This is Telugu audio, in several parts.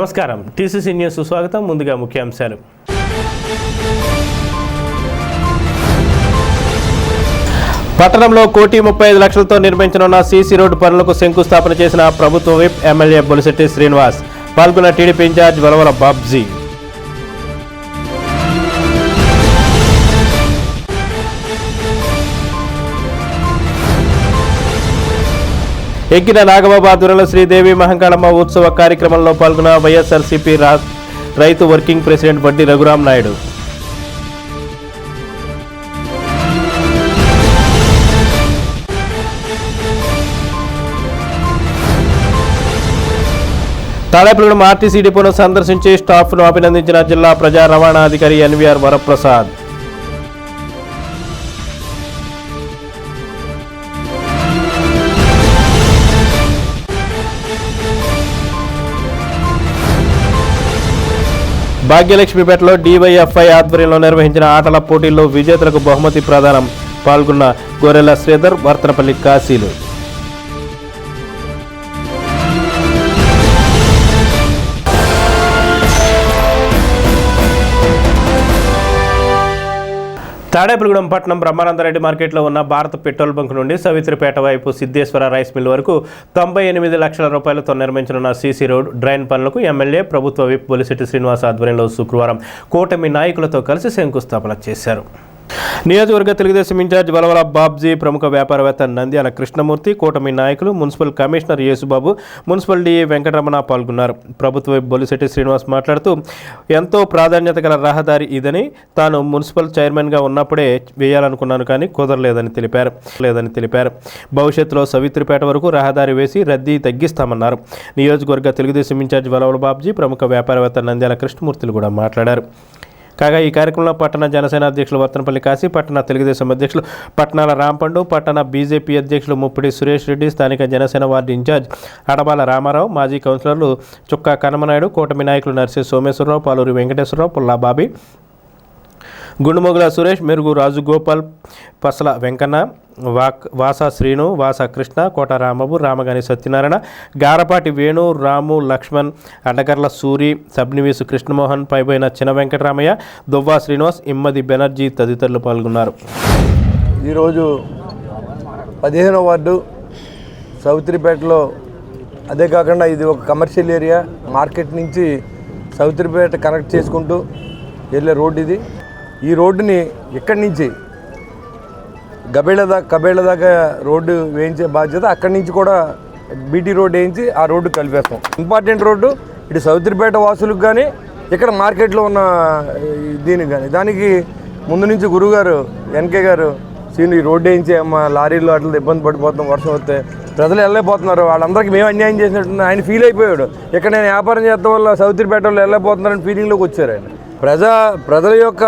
నమస్కారం, టీసీసీ న్యూస్ స్వాగతం. ముందుగా ముఖ్యాంశాలు. పట్టణంలో 1,35 లక్షలతో నిర్మించనున్న సీసీ రోడ్డు పనులకు శంకుస్థాపన చేసిన ప్రభుత్వ విప్ ఎమ్మెల్యే బొలిశెట్టి శ్రీనివాస్. పాల్గొన్న టీడీపీ ఇన్ఛార్జ్ వలవల బాబ్జీ. ఎక్కిన నాగబాబు ఆధ్వర్యంలో శ్రీదేవి మహంకాళమ్మ ఉత్సవ కార్యక్రమంలో పాల్గొన్న వైఎస్ఆర్సీపీ రైతు వర్కింగ్ ప్రెసిడెంట్ వడ్డీ రఘురామ్ నాయుడు. తాడేపల్లిగూడెం ఆర్టీసీ డిపోను సందర్శించి స్టాఫ్ను అభినందించిన జిల్లా ప్రజా రవాణా అధికారి ఎన్వీఆర్ వరప్రసాద్. భాగ్యలక్ష్మిపేటలో డివైఎఫ్ఐ ఆధ్వర్యంలో నిర్వహించిన ఆటల పోటీల్లో విజేతలకు బహుమతి ప్రదానం. పాల్గొన్న గొర్రెల శ్రీధర్, వర్తనపల్లి కాశీలు. తాడేపల్లిగూడెం పట్టణం బ్రహ్మానందరెడ్డి మార్కెట్లో ఉన్న భారత పెట్రోల్ బంక్ నుండి సవిత్రిపేట వైపు సిద్ధేశ్వర రైస్ మిల్ వరకు 98 లక్షల రూపాయలతో నిర్మించనున్న సీసీ రోడ్ డ్రైన్ పనులకు ఎమ్మెల్యే ప్రభుత్వ విప్ బొలిశెట్టి శ్రీనివాస్ ఆధ్వర్యంలో శుక్రవారం కూటమి నాయకులతో కలిసి శంకుస్థాపన చేశారు. నియోజకవర్గ తెలుగుదేశం ఇన్ఛార్జ్ వలవల బాబ్జీ, ప్రముఖ వ్యాపారవేత్త నంద్యాల కృష్ణమూర్తి, కూటమి నాయకులు, municipal commissioner Yesubabu, municipal DA Venkataramana పాల్గొన్నారు. ప్రభుత్వ బొలిశెట్టి శ్రీనివాస్ మాట్లాడుతూ ఎంతో ప్రాధాన్యత గల రహదారి ఇదని, తాను మున్సిపల్ చైర్మన్గా ఉన్నప్పుడే వేయాలనుకున్నాను కానీ కుదరలేదని తెలిపారు. భవిష్యత్తులో సవిత్రిపేట వరకు రహదారి వేసి రద్దీ తగ్గిస్తామన్నారు. నియోజకవర్గ తెలుగుదేశం ఇన్ఛార్జ్ వలవల బాబ్జీ, ప్రముఖ వ్యాపారవేత్త నంద్యాల కృష్ణమూర్తులు కూడా మాట్లాడారు. కాగా ఈ కార్యక్రమంలో పట్టణ జనసేన అధ్యక్షులు వర్తనపల్లి కాశీ, పట్టణ తెలుగుదేశం అధ్యక్షులు పట్నాల రాంపండు, పట్టణ బీజేపీ అధ్యక్షులు ముప్పిడి సురేష్ రెడ్డి, స్థానిక జనసేన వార్డు ఇన్ఛార్జ్ అడబాల రామారావు, మాజీ కౌన్సిలర్లు చుక్కా కనమనాయుడు, కూటమి నాయకులు నర్సి సోమేశ్వరరావు, పాలూరి వెంకటేశ్వరరావు, పుల్లా బాబీ, గుండుమొగుల సురేష్, మెరుగు రాజుగోపాల్, పసల వెంకన్న, వాసా శ్రీను, వాసా కృష్ణ, కోట రామబాబు, రామగాని సత్యనారాయణ, గారపాటి వేణు, రాము, లక్ష్మణ్, అడ్డకర్ల సూరి, సబ్నివీసు కృష్ణమోహన్, పైబోయిన చిన్న వెంకటరామయ్య, దువ్వా శ్రీనివాస్, ఇమ్మది బెనర్జీ తదితరులు పాల్గొన్నారు. ఈరోజు 15వ వార్డు సవిత్రిపేటలో, అదే కాకుండా ఇది ఒక కమర్షియల్ ఏరియా, మార్కెట్ నుంచి సవిత్రిపేట కనెక్ట్ చేసుకుంటూ వెళ్ళే రోడ్డు ఇది. ఈ రోడ్డుని ఇక్కడి నుంచి కబేళ దాకా రోడ్డు వేయించే బాధ్యత, అక్కడి నుంచి కూడా బీటీ రోడ్డు వేయించి ఆ రోడ్డు కలిపేస్తాం. ఇంపార్టెంట్ రోడ్డు ఇటు సవిత్రిపేట వాసులకు కానీ, ఇక్కడ మార్కెట్లో ఉన్న దీనికి కానీ. దానికి ముందు నుంచి గురువుగారు ఎన్కే గారు సీన్ ఈ రోడ్డు వేయించి లారీలు అట్లా ఇబ్బంది పడిపోతాం, వర్షం వస్తే ప్రజలు వెళ్ళలేకపోతున్నారు, వాళ్ళందరికీ మేము అన్యాయం చేసినట్టు ఆయన ఫీల్ అయిపోయాడు. ఇక్కడ నేను వ్యాపారం చేస్తాం వల్ల సవిత్రిపేట వాళ్ళు వెళ్ళలేకపోతున్నారని ఫీలింగ్లోకి వచ్చారు ఆయన. ప్రజల యొక్క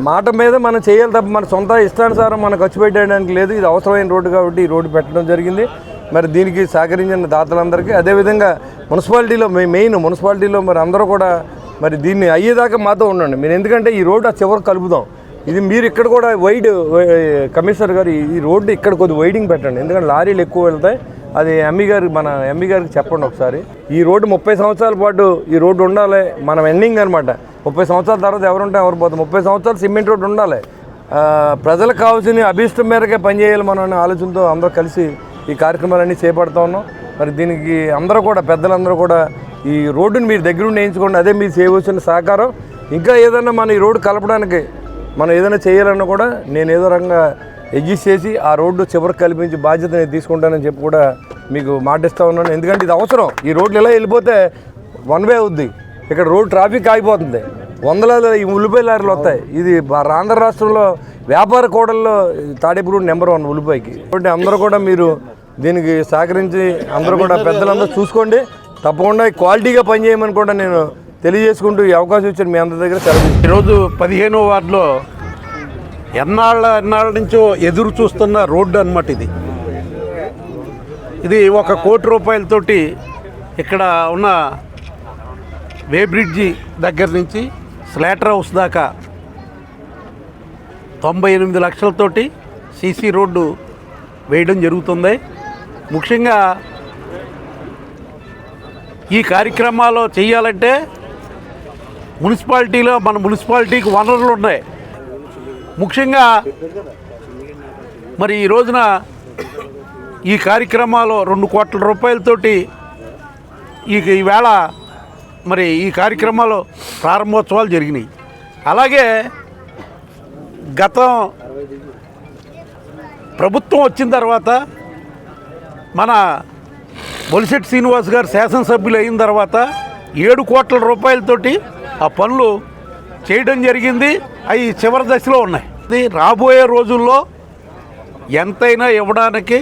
మాట మీద మనం చేయాలి తప్ప మన సొంత ఇష్టానుసారం మనం ఖర్చు పెట్టడానికి లేదు. ఇది అవసరమైన రోడ్డు కాబట్టి ఈ రోడ్డు పెట్టడం జరిగింది. మరి దీనికి సహకరించిన దాతలందరికీ, అదేవిధంగా మున్సిపాలిటీలో మున్సిపాలిటీలో మరి అందరూ కూడా మరి దీన్ని అయ్యేదాకా మాతో ఉండండి మీరు. ఎందుకంటే ఈ రోడ్డు ఆ చివరికి కలుపుదాం. ఇది మీరు ఇక్కడ కూడా కమిషనర్ గారు ఈ రోడ్డు ఇక్కడ కొద్ది వైడింగ్ పెట్టండి, ఎందుకంటే లారీలు ఎక్కువ వెళ్తాయి. అది మన ఎంఈ గారికి చెప్పండి ఒకసారి. ఈ రోడ్డు 30 సంవత్సరాల పాటు ఈ రోడ్డు ఉండాలి. మనం ఎండింగ్ అనమాట. 30 సంవత్సరాల తర్వాత ఎవరుంటే ఎవరు పోతాం. 30 సంవత్సరాలు సిమెంట్ రోడ్డు ఉండాలి. ప్రజలకు కావాల్సిన అభీష్టం మేరకే పనిచేయాలి మనం అనే ఆలోచనతో అందరూ కలిసి ఈ కార్యక్రమాలన్నీ చేపడుతూ ఉన్నాం. మరి దీనికి అందరూ కూడా పెద్దలందరూ కూడా ఈ రోడ్డుని మీరు దగ్గరుండి వేయించుకోండి. అదే మీరు చేయవలసిన సహకారం. ఇంకా ఏదైనా మన ఈ రోడ్డు కలపడానికి మనం ఏదైనా చేయాలన్నా కూడా నేను ఏదో రకంగా అడ్జస్ట్ చేసి ఆ రోడ్డు చివరికి కల్పించి బాధ్యత నేను తీసుకుంటానని చెప్పి కూడా మీకు మాటిస్తూ ఉన్నాను. ఎందుకంటే ఇది అవసరం. ఈ రోడ్లు ఇలా వెళ్ళిపోతే వన్ వే అవుద్ది. ఇక్కడ రోడ్ ట్రాఫిక్ ఆగిపోతుంది. వందల ఈ ఉల్లిపాయ లారీలు వస్తాయి. ఇది ఆంధ్ర రాష్ట్రంలో వ్యాపార కోడల్లో తాడేపల్లి నెంబర్ 1 ఉల్లిపాయకి. కాబట్టి అందరూ కూడా మీరు దీనికి సహకరించి అందరూ కూడా పెద్దలందరూ చూసుకోండి. తప్పకుండా క్వాలిటీగా పనిచేయమని కూడా నేను తెలియజేసుకుంటూ ఈ అవకాశం ఇచ్చాను మీ అందరి దగ్గర సెలవు. ఈరోజు 15వ వార్డులో ఎన్నాళ్ళ నుంచో ఎదురు చూస్తున్న రోడ్డు అన్నమాట ఇది 1 కోటి రూపాయలతోటి ఇక్కడ ఉన్న వే బ్రిడ్జి దగ్గర నుంచి స్లాటర్ హౌస్ దాకా 98 లక్షలతోటి సీసీ రోడ్డు వేయడం జరుగుతుంది. ముఖ్యంగా ఈ కార్యక్రమాలు చేయాలంటే మన మున్సిపాలిటీకి వనరులు ఉన్నాయి. ముఖ్యంగా మరి ఈ రోజున ఈ కార్యక్రమాలు 2 కోట్ల రూపాయలతోటి ఈవేళ మరి ఈ కార్యక్రమాలు ప్రారంభోత్సవాలు జరిగినాయి. అలాగే గతం ప్రభుత్వం వచ్చిన తర్వాత మన బొలిశెట్టి శ్రీనివాస్ గారు శాసనసభ్యులు అయిన తర్వాత 7 కోట్ల రూపాయలతోటి ఆ పనులు చేయడం జరిగింది. అవి చివరి దశలో ఉన్నాయి. ఇది రాబోయే రోజుల్లో ఎంతైనా ఇవ్వడానికి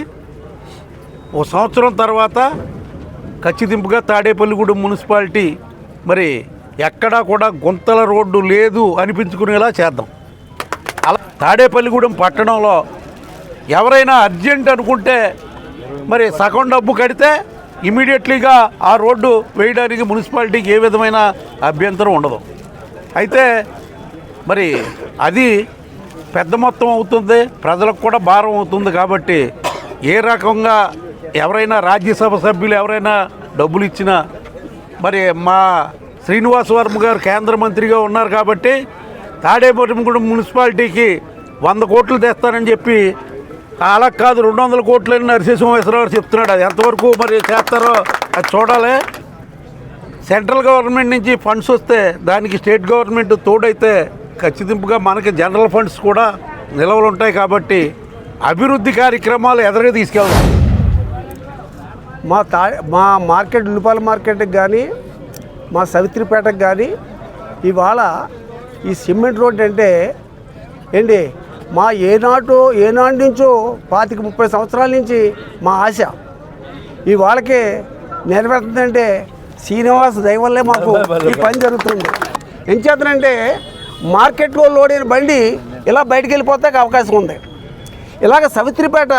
1 సంవత్సరం తర్వాత ఖచ్చితంగా తాడేపల్లిగూడెం మున్సిపాలిటీ మరి ఎక్కడా కూడా గుంతల రోడ్డు లేదు అనిపించుకునేలా చేద్దాం. అలా తాడేపల్లిగూడెం పట్టణంలో ఎవరైనా అర్జెంట్ అనుకుంటే మరి సగం డబ్బు కడితే ఇమీడియట్లీగా ఆ రోడ్డు వేయడానికి మున్సిపాలిటీకి ఏ విధమైన అభ్యంతరం ఉండదు. అయితే మరి అది పెద్ద మొత్తం అవుతుంది, ప్రజలకు కూడా భారం అవుతుంది. కాబట్టి ఏ రకంగా ఎవరైనా రాజ్యసభ సభ్యులు ఎవరైనా డబ్బులు ఇచ్చినా మరి మా శ్రీనివాస్ వర్మ గారు కేంద్ర మంత్రిగా ఉన్నారు కాబట్టి తాడేపల్లిగూడెం మున్సిపాలిటీకి 100 కోట్లు తెస్తానని చెప్పి అలా కాదు 200 కోట్లని నరసింహేశ్వరరావు చెప్తున్నాడు. అది ఎంతవరకు మరి చేస్తారో అది చూడాలి. సెంట్రల్ గవర్నమెంట్ నుంచి ఫండ్స్ వస్తే దానికి స్టేట్ గవర్నమెంట్ తోడైతే ఖచ్చితంగా మనకి జనరల్ ఫండ్స్ కూడా నిల్వలు ఉంటాయి. కాబట్టి అభివృద్ధి కార్యక్రమాలు ఎదురుగా తీసుకెళ్దాం. మా మార్కెట్ ఉల్లిపాయల మార్కెట్కి కానీ మా సవిత్రిపేటకు కానీ ఇవాళ ఈ సిమెంట్ రోడ్ అంటే ఏంటి మా ఏనాటి నుంచో 25-30 సంవత్సరాల నుంచి మా ఆశ ఇవాళకి నెరవేరుతుందంటే శ్రీనివాస్ దయ వల్లే మాకు ఈ పని జరుగుతుంది. ఏం చేతనంటే మార్కెట్లో లోడ్ అయిన బండి ఇలా బయటికి వెళ్ళిపోతానికి అవకాశం ఉంది. ఇలాగ సవిత్రిపేట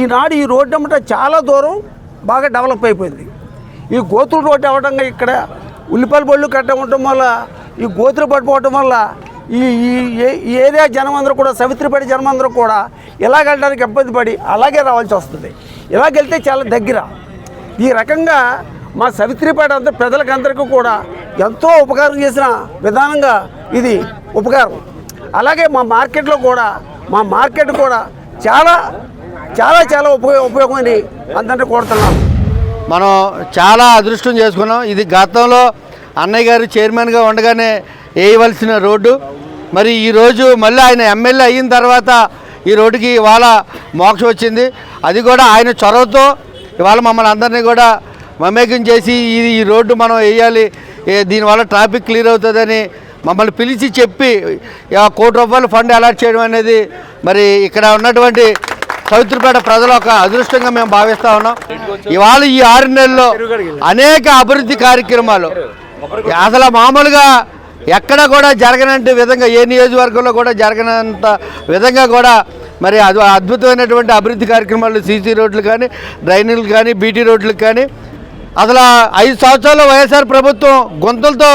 ఈనాడు ఈ రోడ్డు అమ్మట చాలా దూరం బాగా డెవలప్ అయిపోయింది. ఈ గోతుల రోడ్డు అవ్వడం ఇక్కడ ఉల్లిపాయల బళ్ళు కట్ట ఉండటం వల్ల ఈ గోతులు పడిపోవటం వల్ల ఈ ఏరియా జనమందరూ కూడా సవిత్రిపేట జనమందరూ కూడా ఇలాగ వెళ్ళడానికి ఇబ్బంది పడి అలాగే రావాల్సి వస్తుంది. ఇలాగెళ్తే చాలా దగ్గర. ఈ రకంగా మా సవిత్రిపేట అంతా ప్రజలకందరికీ కూడా ఎంతో ఉపకారం చేసిన విధానంగా ఇది ఉపకారం. అలాగే మా మార్కెట్ కూడా చాలా చాలా చాలా ఉపయోగమని అందరినీ కోరుతున్నాం. మనం చాలా అదృష్టం చేసుకున్నాం. ఇది గతంలో అన్నయ్య గారు చైర్మన్గా ఉండగానే వేయవలసిన రోడ్డు. మరి ఈరోజు మళ్ళీ ఆయన ఎమ్మెల్యే అయిన తర్వాత ఈ రోడ్డుకి ఇవాళ మోక్షం వచ్చింది. అది కూడా ఆయన చొరవతో ఇవాళ మమ్మల్ని అందరినీ కూడా మమేకం చేసి ఈ రోడ్డు మనం వేయాలి, దీనివల్ల ట్రాఫిక్ క్లియర్ అవుతుందని మమ్మల్ని పిలిచి చెప్పి 1 కోటి రూపాయలు ఫండ్ అలాట్ చేయడం అనేది మరి ఇక్కడ ఉన్నటువంటి సవిత్రిపేట ప్రజల ఒక అదృష్టంగా మేము భావిస్తూ ఉన్నాం. ఇవాళ ఈ 6 నెలల్లో అనేక అభివృద్ధి కార్యక్రమాలు అసలు మామూలుగా ఎక్కడ కూడా జరగనంత విధంగా ఏ నియోజకవర్గంలో కూడా జరగనంత విధంగా కూడా మరి అది అద్భుతమైనటువంటి అభివృద్ధి కార్యక్రమాలు సీసీ రోడ్లు కానీ డ్రైనేజీలు కానీ బీటీ రోడ్లకు కానీ అసలు 5 సంవత్సరాల్లో వైఎస్ఆర్ ప్రభుత్వం గుంతలతో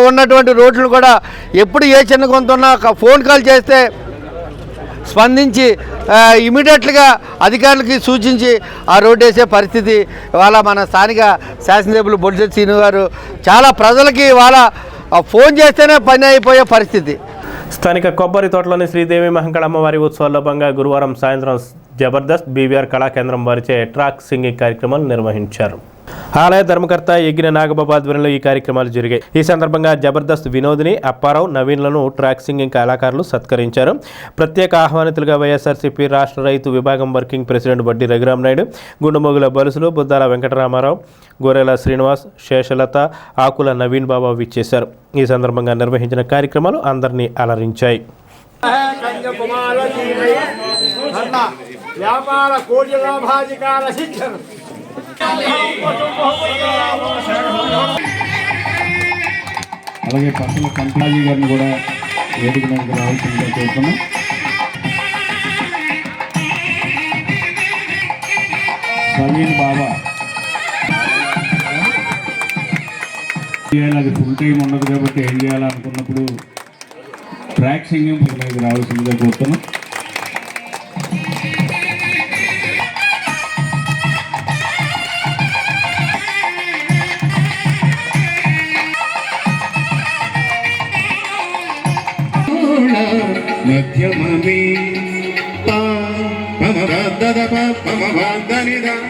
ఉన్నటువంటి రోడ్లు కూడా ఎప్పుడు ఏ చిన్న గుంత ఉన్నా ఫోన్ కాల్ చేస్తే స్పందించి ఇమీడియట్గా అధికారులకి సూచించి ఆ రోడ్డు వేసే పరిస్థితి ఇవాళ మన స్థానిక శాసనసభ్యులు బొలిశెట్టి శ్రీను గారు చాలా ప్రజలకి ఇవాళ ఫోన్ చేస్తేనే పని అయిపోయే పరిస్థితి. స్థానిక కొబ్బరి తోటలోని శ్రీదేవి మహంకాళ అమ్మవారి ఉత్సవాల్లో భాగంగా గురువారం సాయంత్రం జబర్దస్త్ బీవీఆర్ కళాకేంద్రం వారిచే ట్రాక్ సింగింగ్ కార్యక్రమాలు నిర్వహించారు. ఆలయ ధర్మకర్త యజ్ఞ నాగబాబు ఆధ్వర్యంలో ఈ కార్యక్రమాలు జరిగాయి. ఈ సందర్భంగా జబర్దస్త్ వినోదిని, అప్పారావు, నవీన్లను ట్రాక్ సింగింగ్ కళాకారులు సత్కరించారు. ప్రత్యేక ఆహ్వానితులుగా వైఎస్ఆర్సీపీ రాష్ట్ర రైతు విభాగం వర్కింగ్ ప్రెసిడెంట్ బడ్డి రఘురామ్ నాయుడు, గుండుమొగుల బలుసులు, బుద్దాల వెంకటరామారావు, గోరెల శ్రీనివాస్, శేషలత, ఆకుల నవీన్ బాబా విచ్చేశారు. ఈ సందర్భంగా నిర్వహించిన కార్యక్రమాలు అందరినీ అలరించాయి. అలాగే పక్కన కంటాజీ గారిని కూడా వేదిక మీద రావాల్సిందిగా కోరుతున్నాం. సలీం బాబా అది ఫుల్ టైం ఉండదు కాబట్టి ఏం చేయాలనుకున్నప్పుడు ట్రాక్ సింగింగ్ మీద రావాల్సిందిగా కోరుతున్నాం. మధ్యమమే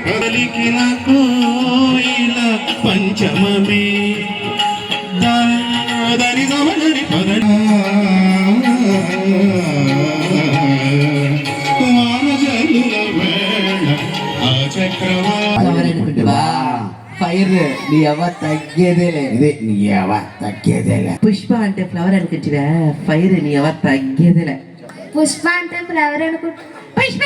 పలికిన కోయిల పంచమమే దాని గమనరి వానజలుల వేళ ఆ చక్రవాణి ఫైర్ నీ ఎవ తగ్గేదేలే ఇదే నీ ఎవ తగ్గేదేలే పుష్ప అంటే ఫ్లవర్ అనుకుంటువా ఫైర్ నీ ఎవ తగ్గేదేలే పుష్ప అంటే ఫ్లవర్ అనుకుంటా పుష్ప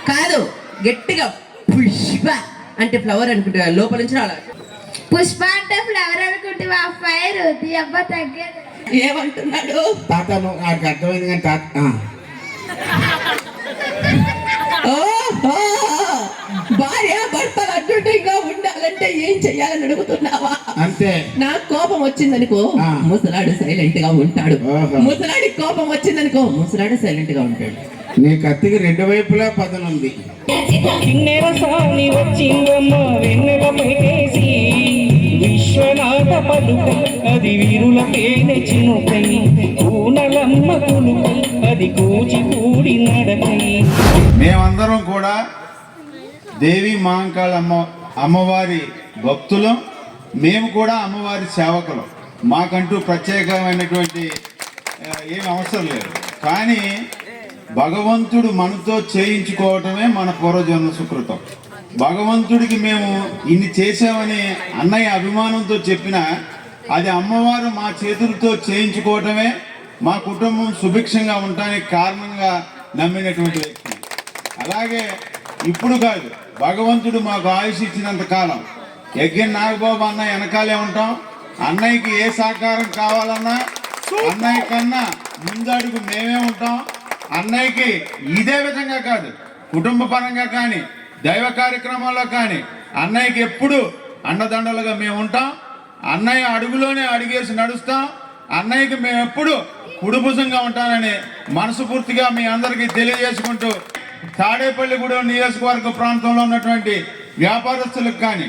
కాదు గట్టిగా పుష్ప అంటే ఫ్లవర్ అనుకుంటువా లోపల నుంచి రావాలి పుష్ప అంటే ఫ్లవర్ అనుకుంటా ఫైర్ నీ అబ్బా తగ్గేది ఏమంటున్నాడు తాత నాకు అర్థమైంది కానీ తాత ఓహో భార్య భర్తలు అడ్డుగా ఉండాలంటే ఏం చెయ్యాలని అడుగుతున్నావా అంతే నాకు కోపం వచ్చిందనుకో ముసలాడు సైలెంట్ గా ఉంటాడు ముసలాడికి కోపం వచ్చిందనుకో ముసలాడు సైలెంట్ గా ఉంటాడు నీ కత్తికి రెండు వైపులా పదనుంది కిన్నెర సాని వచ్చిందమ్మ వెన్నెల పెట్టేసి విశ్వనాథ పలుక అది వీరుల పేనె చినుకై కూనలమ్మ కులుకై అది కూచిపూడి నడకై. మేమందరం కూడా దేవి మహంకాళ అమ్మవారి భక్తులం. మేము కూడా అమ్మవారి సేవకులం. మాకంటూ ప్రత్యేకమైనటువంటి ఏమి అవసరం లేదు. కానీ భగవంతుడు మనతో చేయించుకోవటమే మన పూర్వజన్మ సుకృతం. భగవంతుడికి మేము ఇన్ని చేసామని అన్నయ్య అభిమానంతో చెప్పినా అది అమ్మవారు మా చేతులతో చేయించుకోవటమే మా కుటుంబం సుభిక్షంగా ఉండటానికి కారణంగా నమ్మినటువంటి వ్యక్తి. అలాగే ఇప్పుడు కాదు, భగవంతుడు మాకు ఆయుష్ ఇచ్చినంత కాలం యజ్ఞ నాగబాబు అన్నయ్య వెనకాలే ఉంటాం. అన్నయ్యకి ఏ సహకారం కావాలన్నా అన్నయ్య కన్నా ముందడుగు మేమే ఉంటాం. అన్నయ్యకి ఇదే విధంగా కాదు, కుటుంబ పరంగా కానీ దైవ కార్యక్రమాల్లో కానీ అన్నయ్యకి ఎప్పుడు అండదండలుగా మేము ఉంటాం. అన్నయ్య అడుగులోనే అడుగేసి నడుస్తాం. అన్నయ్యకి మేము ఎప్పుడు కుడుభుజంగా ఉంటానని మనస్ఫూర్తిగా మీ అందరికీ తెలియజేసుకుంటూ, తాడేపల్లిగూడెం నియోజకవర్గ ప్రాంతంలో ఉన్నటువంటి వ్యాపారస్తులకు కానీ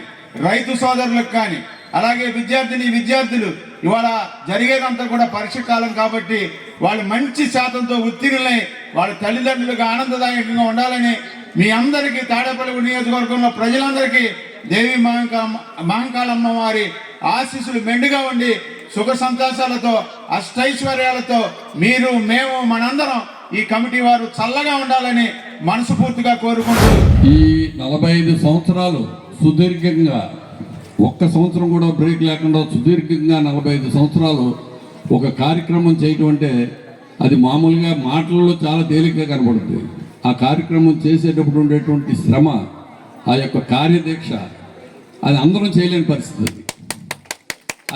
రైతు సోదరులకు కానీ అలాగే విద్యార్థులు ఇవాళ జరిగేదంతా కూడా పరీక్ష కాలం కాబట్టి వాళ్ళు మంచి శాతంతో ఉత్తీర్ణులై వాళ్ళ తల్లిదండ్రులకు ఆనందదాయకంగా ఉండాలని మీ అందరికీ తాడేపల్లిగూడెం నియోజకవర్గంలో ప్రజలందరికీ దేవి మహంకాళమ్మ వారి ఆశీస్సులు మెండుగా ఉండి సుఖ సంతోషాలతో అష్టైశ్వర్యాలతో మీరు మేము మనందరం ఈ కమిటీ వారు చల్లగా ఉండాలని మనస్ఫూర్తిగా కోరుకుంటూ ఈ 45 సంవత్సరాలు సుదీర్ఘంగా ఒక్క సంవత్సరం కూడా బ్రేక్ లేకుండా సుదీర్ఘంగా 45 సంవత్సరాలు ఒక కార్యక్రమం చేయటం అంటే అది మామూలుగా మాటల్లో చాలా తేలికగా కనబడుతుంది. ఆ కార్యక్రమం చేసేటప్పుడు ఉండేటువంటి శ్రమ, ఆ యొక్క కార్యదీక్ష అది అందరం చేయలేని పరిస్థితి.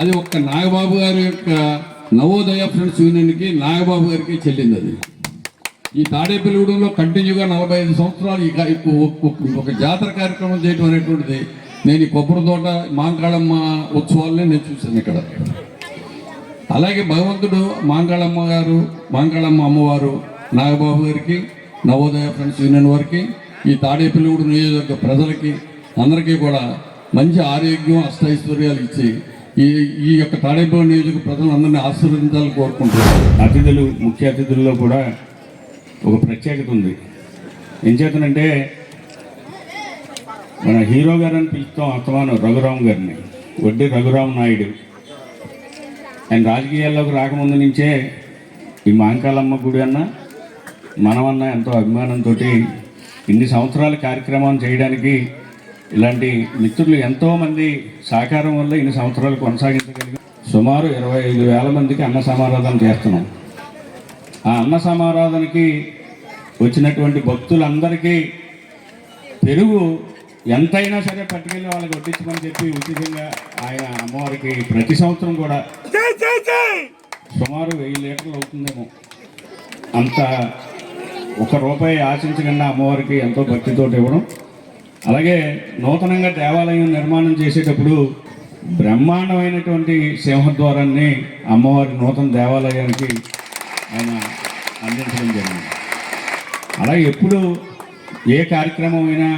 అది ఒక్క నాగబాబు గారి యొక్క నవోదయ ఫ్రెండ్స్ యూనియన్కి నాగబాబు గారికి చెల్లింది. అది ఈ తాడేపల్లిగూడెంలో కంటిన్యూగా 45 సంవత్సరాలు ఒక జాతర కార్యక్రమం చేయడం అనేటువంటిది నేను ఈ కొబ్బరి తోట మహంకాళమ్మ ఉత్సవాలని నేను చూశాను ఇక్కడ. అలాగే భగవంతుడు మహంకాళమ్మ అమ్మవారు నాగబాబు గారికి నవోదయ ఫ్రెండ్స్ యూనియన్ వారికి ఈ తాడేపల్లిగూడెం నియోజకవర్గ ప్రజలకి అందరికీ కూడా మంచి ఆరోగ్యం అష్టైశ్వర్యాలు ఇచ్చి ఈ యొక్క తాడేపల్లి నియోజకవర్గ ప్రజలందరినీ ఆశీర్వదించాలని కోరుకుంటున్నాను. ముఖ్య అతిథుల్లో కూడా ఒక ప్రత్యేకత ఉంది. ఏం చేతనంటే మన హీరో గారని పిలుస్తాం అత్తమాను రఘురామ్ గారిని, వడ్డీ రఘురామ్ నాయుడు. ఆయన రాజకీయాల్లోకి రాకముందు నుంచే ఈ మహంకాళమ్మ గుడి అన్న మనమన్నా ఎంతో అభిమానంతో ఇన్ని సంవత్సరాల కార్యక్రమం చేయడానికి ఇలాంటి మిత్రులు ఎంతోమంది సహకారం వల్ల ఇన్ని సంవత్సరాలు కొనసాగించగలిగి సుమారు 25,000 మందికి అన్న సమారాధన చేస్తున్నాం. ఆ అన్న సమారాధనకి వచ్చినటువంటి భక్తులందరికీ పెరుగు ఎంతైనా సరే పట్టుకెళ్ళి వాళ్ళకి వడ్డించమని చెప్పి ఉచితంగా ఆయన అమ్మవారికి ప్రతి సంవత్సరం కూడా సుమారు 1000 లీటర్లు అవుతుందేమో అంత ₹1 ఆశించకుండా అమ్మవారికి ఎంతో భక్తితో ఇవ్వడం. అలాగే నూతనంగా దేవాలయం నిర్మాణం చేసేటప్పుడు బ్రహ్మాండమైనటువంటి సింహద్వారాన్ని అమ్మవారి నూతన దేవాలయానికి ఆయన అందించడం జరిగింది. అలాగే ఎప్పుడు ఏ కార్యక్రమం అయినా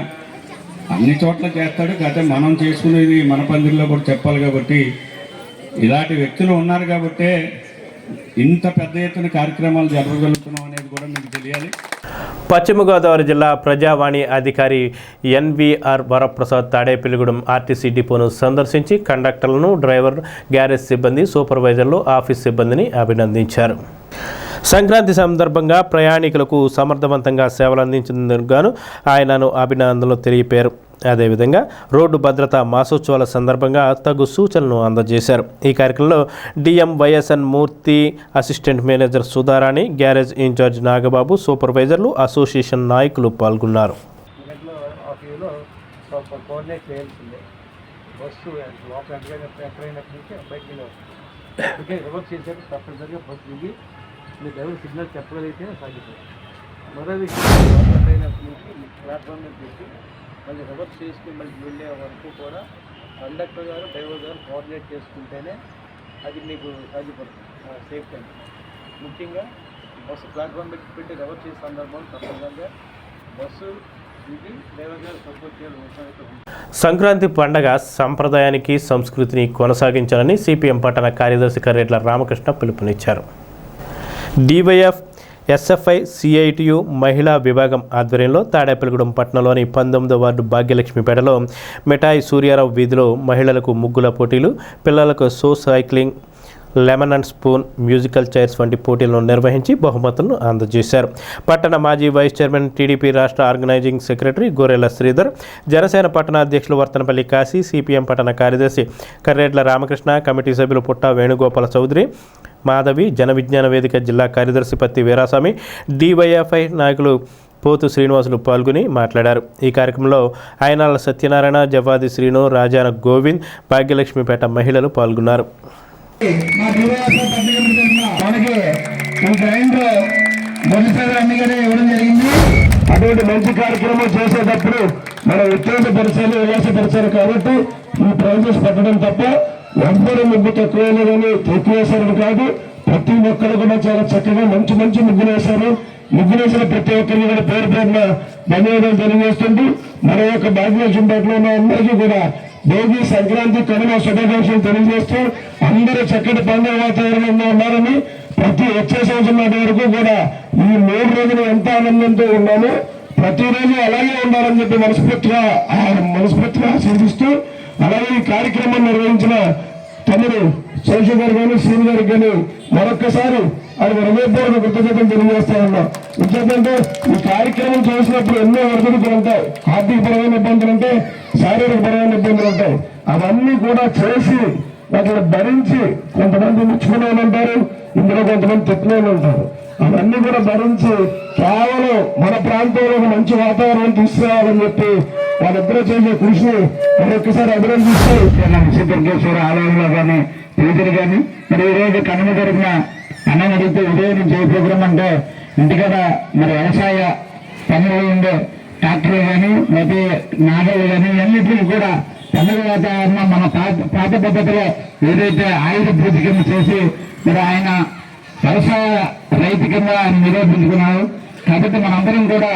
అన్ని చోట్ల చేస్తాడు. కాకపోతే మనం చేసుకునేది మన పందిరిలో కూడా చెప్పాలి కాబట్టి ఇలాంటి వ్యక్తులు ఉన్నారు కాబట్టే ఇంత పెద్ద ఎత్తున కార్యక్రమాలు జరపగలుగుతున్నాం అనేది కూడా మీకు తెలియాలి. పశ్చిమ గోదావరి జిల్లా ప్రజావాణి అధికారి ఎన్వీఆర్ వరప్రసాద్ తాడేపల్లిగూడెం ఆర్టీసీ డిపోను సందర్శించి కండక్టర్లను, డ్రైవర్, గ్యారేజ్ సిబ్బంది, సూపర్వైజర్లు, ఆఫీస్ సిబ్బందిని అభినందించారు. సంక్రాంతి సందర్భంగా ప్రయాణికులకు సమర్థవంతంగా సేవలు అందించేందుకు గాను ఆయనను అభినందనలు తెలిపారు. అదేవిధంగా రోడ్డు భద్రతా మాసోత్సవాల సందర్భంగా తగు సూచనలు అందజేశారు. ఈ కార్యక్రమంలో DM YSN Murthy, assistant manager Sudharani, garage in-charge Nagababu, సూపర్వైజర్లు, అసోసియేషన్ నాయకులు పాల్గొన్నారు. డ్రైవర్ సిగ్నల్ చెప్పగలిగితే సాగిపోతుంది. మరో విషయం ప్లాట్ఫామ్ మీద పెట్టి మళ్ళీ రివర్స్ చేసుకుని మళ్ళీ వెళ్ళే వరకు కూడా కండక్టర్ గారు, డ్రైవర్ గారు కోఆర్డినేట్ చేసుకుంటేనే అది మీకు సాధ్యపడుతుంది. సేఫ్టీ అంటే ముఖ్యంగా బస్సు ప్లాట్ఫామ్ మీద పెట్టి రివర్స్ చేసే సందర్భంలో తప్పనిసరిగా బస్సు ఇది డ్రైవర్ గారు సపోర్ట్ చేయాలి. సంక్రాంతి పండగ సంప్రదాయానికి, సంస్కృతిని కొనసాగించాలని సిపిఎం పట్టణ కార్యదర్శి కర్రెట్ల రామకృష్ణ పిలుపునిచ్చారు. డివైఎఫ్ ఎస్ఎఫ్ఐ సిఐటియు మహిళా విభాగం ఆధ్వర్యంలో తాడేపల్లిగూడెం పట్టణంలోని 19వ వార్డు భాగ్యలక్ష్మిపేటలో మిఠాయి సూర్యారావు వీధిలో మహిళలకు ముగ్గుల పోటీలు, పిల్లలకు so cycling, lemon and spoon, musical chairs వంటి పోటీలను నిర్వహించి బహుమతులను అందజేశారు. పట్టణ మాజీ వైస్ చైర్మన్, టీడీపీ రాష్ట్ర ఆర్గనైజింగ్ సెక్రటరీ గొర్రెల శ్రీధర్, జనసేన పట్టణ అధ్యక్షులు వర్తనపల్లి కాశీ, సిపిఎం పట్టణ కార్యదర్శి కర్రెట్ల రామకృష్ణ, కమిటీ సభ్యులు పుట్ట వేణుగోపాల చౌదరి, మాధవి, జన విజ్ఞాన వేదిక జిల్లా కార్యదర్శి పత్తి వీరాస్వామి, డివైఎఫ్ఐ నాయకులు పోతు శ్రీనివాసులు పాల్గొని మాట్లాడారు. ఈ కార్యక్రమంలో ఆయనాల సత్యనారాయణ, జవాది శ్రీను, రాజాన గోవింద్, భాగ్యలక్ష్మిపేట మహిళలు పాల్గొన్నారు. అటువంటి మంచి కార్యక్రమం చేసేటప్పుడు మనం ఉత్తేజపరచాలి, ఉల్లాసపరచాలి. కాబట్టి ఈ ప్రైజెస్ పెట్టడం తప్ప ఎవ్వరు ముగ్గు తక్కువ ఎక్కువ వేశారని కాదు. ప్రతి ఒక్కరు కూడా చాలా చక్కగా మంచి మంచి ముగ్గులు వేశారు. ముగ్గులు వేసిన ప్రతి ఒక్కరిని కూడా పేరు పేరున ధన్యవాదాలు తెలియజేస్తుంది. మన యొక్క భాగ్యలక్ష్మిపేటలో ఉన్న అందరికీ కూడా భోగి, సంక్రాంతి, కనుమ శుభాకాంక్షలు తెలియజేస్తూ అందరూ చక్కటి పండుగ వాతావరణంలో ఉన్నారని, ప్రతి వచ్చే సంవత్సరం నాటి వరకు కూడా ఈ 3 రోజులు ఎంత ఆనందంతో ఉన్నామో ప్రతిరోజు అలాగే ఉండాలని చెప్పి మనస్ఫూర్తిగా ఆశీర్దిస్తూ, అలాగే ఈ కార్యక్రమం నిర్వహించిన తమ్ముడు శేషు గారు కానీ, శ్రీని గారికి కానీ మరొక్కసారి ఆయన హృదయపూర్వక కృతజ్ఞతలు తెలియజేస్తా ఉన్నాం. ఎందుకంటే ఈ కార్యక్రమం చేసినప్పుడు ఎన్నో ఒడిదుడుకులు ఉంటాయి, ఆర్థికపరమైన ఇబ్బందులు ఉంటాయి, శారీరక పరమైన ఇబ్బందులు ఉంటాయి. అవన్నీ కూడా చేసి వాటిని భరించి కొంతమంది మెచ్చుకునే వాళ్ళు ఉంటారు, ఇందులో కొంతమంది తిట్టిన వాళ్ళు ఉంటారు. అవన్నీ కూడా భరించి కేవలం మన ప్రాంతంలో ఒక మంచి వాతావరణం తీసుకురావాలని చెప్పి వాళ్ళిద్దరూ చేసే కృషిని మరొకసారి అభినందిస్తూ దుర్గేశ్వర ఆలయంలో కానీ, పూజలు కానీ, మరి ఈరోజు కనుమ జరిగిన అన్నం అడిగితే ఉదయం నుంచి ఏ ప్రోగ్రాం అంటే ఇంటికాడ మరి వ్యవసాయ పనులు ఉండే ట్రాక్టర్లు కానీ, లేకపోతే నాగళ్ళు కానీ, అన్నింటినీ కూడా పండుగ వాతావరణం మన పాత పద్ధతిలో ఏదైతే ఆయుధ పూజ కింద చేసి మరి ఆయన వ్యవసాయ రైతు కింద ఆయన నిరూపించుకున్నారు. కాబట్టి మనందరం కూడా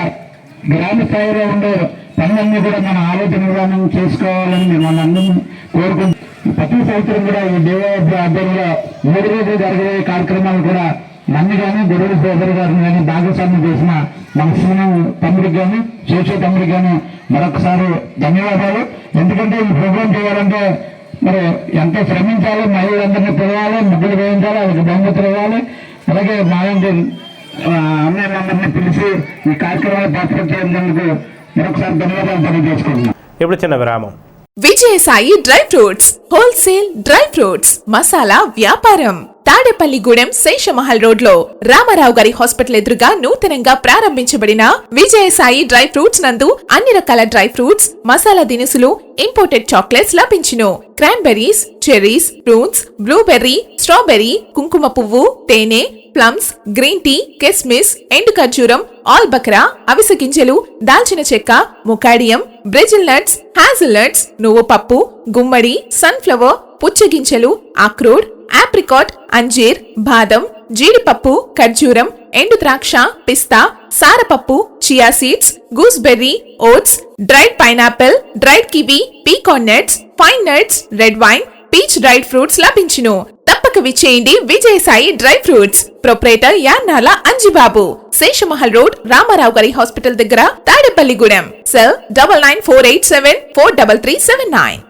గ్రామ స్థాయిలో ఉండే పనులన్నీ కూడా మన ఆలోచన విధానం చేసుకోవాలని మిమ్మల్ని అందరినీ కోరుకుంటున్నాం. ప్రతి సంవత్సరం కూడా ఈ దేవాలయ ఆధ్వర్యంలో 3 రోజులు జరిగే కార్యక్రమాలు కూడా నన్ను కానీ, గురువు సోదరు గారిని కానీ భాగస్వామ్యం చేసిన మన శ్రీనం తమ్ముడికి కానీ, శేషు తమ్ముడికి కానీ మరొకసారి ధన్యవాదాలు. ఎందుకంటే ఈ ప్రోగ్రాం చేయాలంటే మరి ఎంతో శ్రమించాలి, మహిళలందరినీ పిలవాలి, ముగ్గులు వేయించాలి, వాళ్ళకి బహుమతులు ఇవ్వాలి. అలాగే మా అన్నయ్యలందరినీ పిలిచి ఈ కార్యక్రమాలు పార్టిసిపేట్ చేసేందుకు మరొకసారి ధన్యవాదాలు తెలియజేసుకుంటున్నాం. ఇప్పుడు చిన్న విరామం. Vijayasai dry fruits wholesale dry fruits masala వ్యాపారం తాడేపల్లిగూడెం శేషమహల్ రోడ్ లో రామారావు గారి హాస్పిటల్ ఎదురుగా నూతనంగా ప్రారంభించబడిన విజయసాయి డ్రై ఫ్రూట్స్ నందు అన్ని రకాల డ్రై ఫ్రూట్స్, మసాలా దినుసులు, ఇంపోర్టెడ్ చాక్లెట్స్ లభించును. Cranberries, cherries, prunes, blueberry, strawberry, కుంకుమ పువ్వు, తేనె, ప్లమ్స్, గ్రీన్ టీ, కిస్మిస్, ఎండు ఖర్జూరం, ఆల్ బక్రా, అవిసె గింజలు, దాల్చిన చెక్క, ముకాడియం, బ్రెజిల్ నట్స్, హ్యాజిల్ నట్స్, నువ్వు పప్పు, గుమ్మడి, సన్ఫ్లవర్, పుచ్చగింజలు, అక్రోడ్, ఆప్రికాట్, అంజీర్, బాదం, జీడిపప్పు, ఖర్జూరం, ఎండు ద్రాక్ష, పిస్తా, సారపప్పు, chia seeds, gooseberry, oats, dried pineapple, dried kiwi, pecan nuts, pine nuts, red wine, peach dried fruits లభించును. తప్పక విచ్చేయండి Vijayasai dry fruits. Proprietor Yannala Anjibabu, Seshamahal road, Ramarao గారి హాస్పిటల్ దగ్గర, Tadepalligudem. Cell 9948743379.